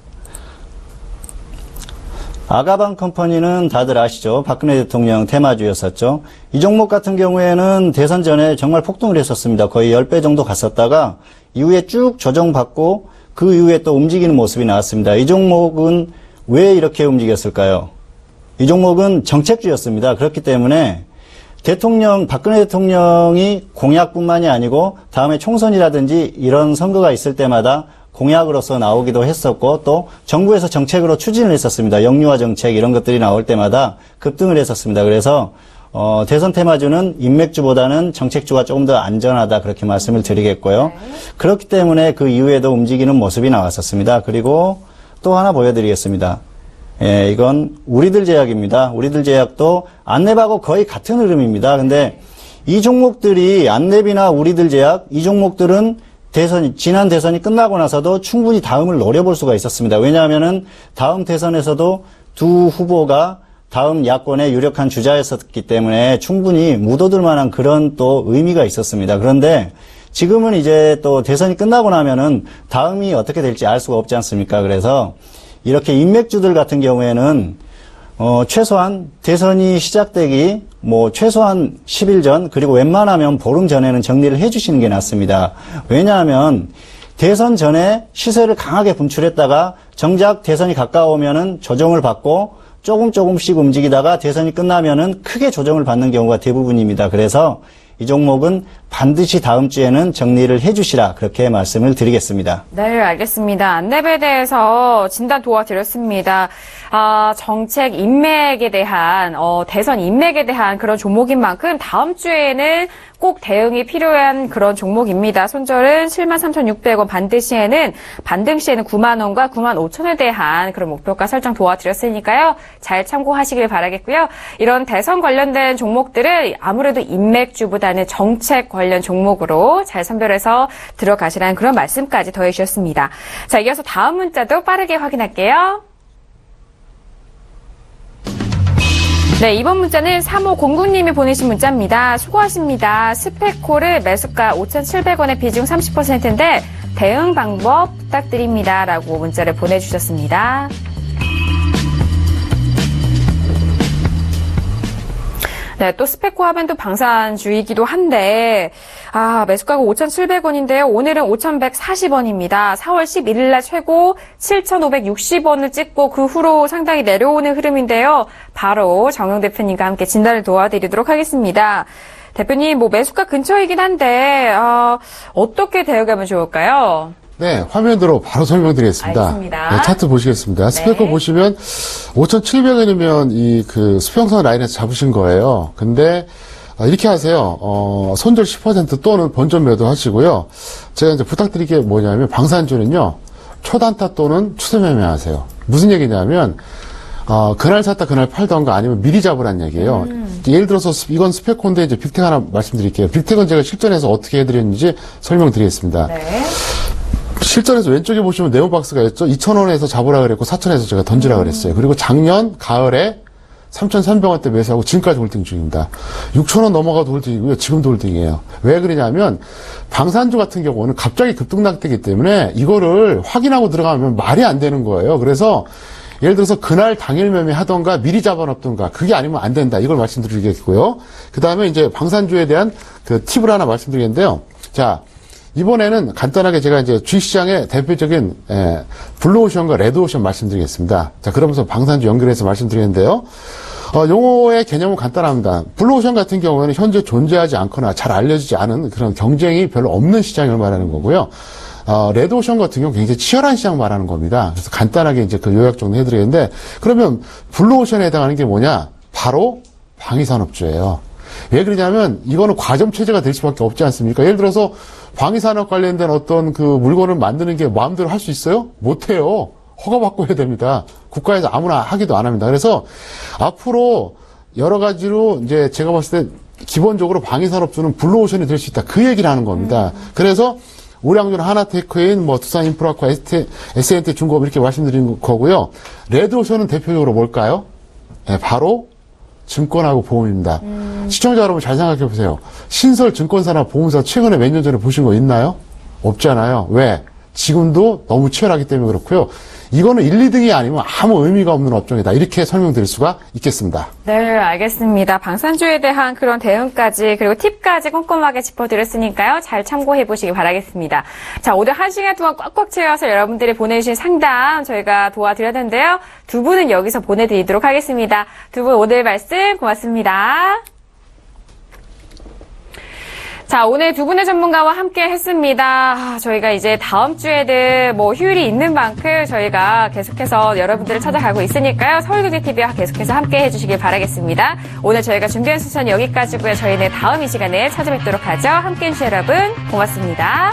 아가방 컴퍼니는 다들 아시죠? 박근혜 대통령 테마주였었죠. 이 종목 같은 경우에는 대선 전에 정말 폭등을 했었습니다. 거의 10배 정도 갔었다가 이후에 쭉 조정받고 그 이후에 또 움직이는 모습이 나왔습니다. 이 종목은 왜 이렇게 움직였을까요? 이 종목은 정책주였습니다. 그렇기 때문에 박근혜 대통령이 공약뿐만이 아니고 다음에 총선이라든지 이런 선거가 있을 때마다 공약으로서 나오기도 했었고 또 정부에서 정책으로 추진을 했었습니다. 영유아 정책 이런 것들이 나올 때마다 급등을 했었습니다. 그래서 대선 테마주는 인맥주보다는 정책주가 조금 더 안전하다 그렇게 말씀을 드리겠고요. 그렇기 때문에 그 이후에도 움직이는 모습이 나왔었습니다. 그리고 또 하나 보여드리겠습니다. 예, 이건 우리들 제약입니다. 우리들 제약도 안랩하고 거의 같은 흐름입니다. 근데 이 종목들이 안랩이나 우리들 제약 이 종목들은 지난 대선이 끝나고 나서도 충분히 다음을 노려볼 수가 있었습니다. 왜냐하면은 다음 대선에서도 두 후보가 다음 야권의 유력한 주자였었기 때문에 충분히 묻어둘 만한 그런 또 의미가 있었습니다. 그런데 지금은 이제 또 대선이 끝나고 나면은 다음이 어떻게 될지 알 수가 없지 않습니까? 그래서 이렇게 인맥주들 같은 경우에는 최소한 대선이 시작되기 최소한 10일 전 그리고 웬만하면 보름 전에는 정리를 해주시는 게 낫습니다. 왜냐하면 대선 전에 시세를 강하게 분출했다가 정작 대선이 가까우면은 조정을 받고 조금씩 움직이다가 대선이 끝나면은 크게 조정을 받는 경우가 대부분입니다. 그래서 이 종목은 반드시 다음 주에는 정리를 해주시라 그렇게 말씀을 드리겠습니다. 네, 알겠습니다. 안랩에 대해서 진단 도와드렸습니다. 정책 인맥에 대한 대선 인맥에 대한 그런 종목인 만큼 다음 주에는 꼭 대응이 필요한 그런 종목입니다. 손절은 73,600원 반등 시에는 9만 원과 9만 5천에 대한 그런 목표가 설정 도와드렸으니까요. 잘 참고하시길 바라겠고요. 이런 대선 관련된 종목들은 아무래도 인맥주보다는 정책 관련 종목으로 잘 선별해서 들어가시라는 그런 말씀까지 더해주셨습니다. 자, 이어서 다음 문자도 빠르게 확인할게요. 네, 이번 문자는 3509님이 보내신 문자입니다. 수고하십니다. 스펙코를 매수가 5,700원에 비중 30%인데 대응 방법 부탁드립니다. 라고 문자를 보내주셨습니다. 네, 또 스펙코 하면 또 방산주이기도 한데, 매수가가 5,700원인데요. 오늘은 5,140원입니다. 4월 11일 날 최고 7,560원을 찍고 그 후로 상당히 내려오는 흐름인데요. 바로 정용 대표님과 함께 진단을 도와드리도록 하겠습니다. 대표님, 매수가 근처이긴 한데, 어떻게 대응하면 좋을까요? 네, 화면으로 바로 설명드리겠습니다. 알겠습니다. 네, 차트 보시겠습니다. 스펙코 보시면 5,700원이면 수평선 라인에서 잡으신 거예요. 근데 이렇게 하세요. 손절 10% 또는 본전 매도 하시고요. 제가 이제 부탁드릴 게 뭐냐면 방산주는요. 초단타 또는 추세 매매하세요. 무슨 얘기냐면 그날 샀다 그날 팔던가 아니면 미리 잡으란 얘기예요. 예를 들어서 이건 스펙코인데 이제 빅텍 하나 말씀드릴게요. 빅텍은 제가 실전에서 어떻게 해드렸는지 설명드리겠습니다. 네. 실전에서 왼쪽에 보시면 네모박스가 있죠. 2,000원에서 잡으라 그랬고 4,000원에서 제가 던지라 그랬어요. 그리고 작년 가을에 3,300원대 매수하고 지금까지 홀딩 중입니다. 6,000원 넘어가도 홀딩이고요. 지금도 홀딩이에요. 왜 그러냐면 방산주 같은 경우는 갑자기 급등락되기 때문에 이거를 확인하고 들어가면 말이 안 되는 거예요. 그래서 예를 들어서 그날 당일 매매하던가 미리 잡아놓던가 그게 아니면 안 된다. 이걸 말씀드리겠고요. 그 다음에 이제 방산주에 대한 그 팁을 하나 말씀드리겠는데요. 자, 이번에는 간단하게 제가 이제 주식시장의 대표적인 블루오션과 레드오션 말씀드리겠습니다. 자, 그러면서 방산주 연결해서 말씀드리는데요. 용어의 개념은 간단합니다. 블루오션 같은 경우에는 현재 존재하지 않거나 잘 알려지지 않은 그런 경쟁이 별로 없는 시장을 말하는 거고요. 레드오션 같은 경우 굉장히 치열한 시장 말하는 겁니다. 그래서 간단하게 이제 그 요약 정도 해드리겠는데, 그러면 블루오션에 해당하는 게 뭐냐? 바로 방위산업주예요. 왜 그러냐면 이거는 과점 체제가 될 수밖에 없지 않습니까? 예를 들어서 방위산업 관련된 어떤 그 물건을 만드는 게 마음대로 할 수 있어요? 못해요. 허가받고 해야 됩니다. 국가에서 아무나 하기도 안 합니다. 그래서 앞으로 여러 가지로 이제 제가 봤을 때 기본적으로 방위산업주는 블루오션이 될 수 있다. 그 얘기를 하는 겁니다. 그래서 우량주는 하나테크인, 두산인프라과, SNT 중공업 이렇게 말씀드린 거고요. 레드오션은 대표적으로 뭘까요? 네, 바로 증권하고 보험입니다. 시청자 여러분 잘 생각해 보세요. 신설 증권사나 보험사 최근에 몇 년 전에 보신 거 있나요? 없잖아요. 왜? 지금도 너무 치열하기 때문에 그렇고요. 이거는 1, 2등이 아니면 아무 의미가 없는 업종이다. 이렇게 설명드릴 수가 있겠습니다. 네, 알겠습니다. 방산주에 대한 그런 대응까지 그리고 팁까지 꼼꼼하게 짚어드렸으니까요. 잘 참고해 보시기 바라겠습니다. 자, 오늘 1시간 동안 꽉꽉 채워서 여러분들이 보내주신 상담 저희가 도와드렸는데요. 두 분은 여기서 보내드리도록 하겠습니다. 두 분 오늘 말씀 고맙습니다. 자, 오늘 두 분의 전문가와 함께 했습니다. 저희가 이제 다음 주에는 휴일이 있는 만큼 저희가 계속해서 여러분들을 찾아가고 있으니까요. 서울교대TV와 계속해서 함께 해주시길 바라겠습니다. 오늘 저희가 준비한 순서는 여기까지고요. 저희는 다음 이 시간에 찾아뵙도록 하죠. 함께 해주신 여러분 고맙습니다.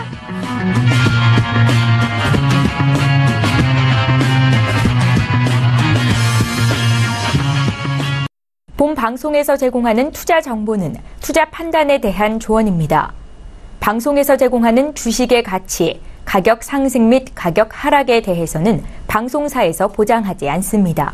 본 방송에서 제공하는 투자 정보는 투자 판단에 대한 조언입니다. 방송에서 제공하는 주식의 가치, 가격 상승 및 가격 하락에 대해서는 방송사에서 보장하지 않습니다.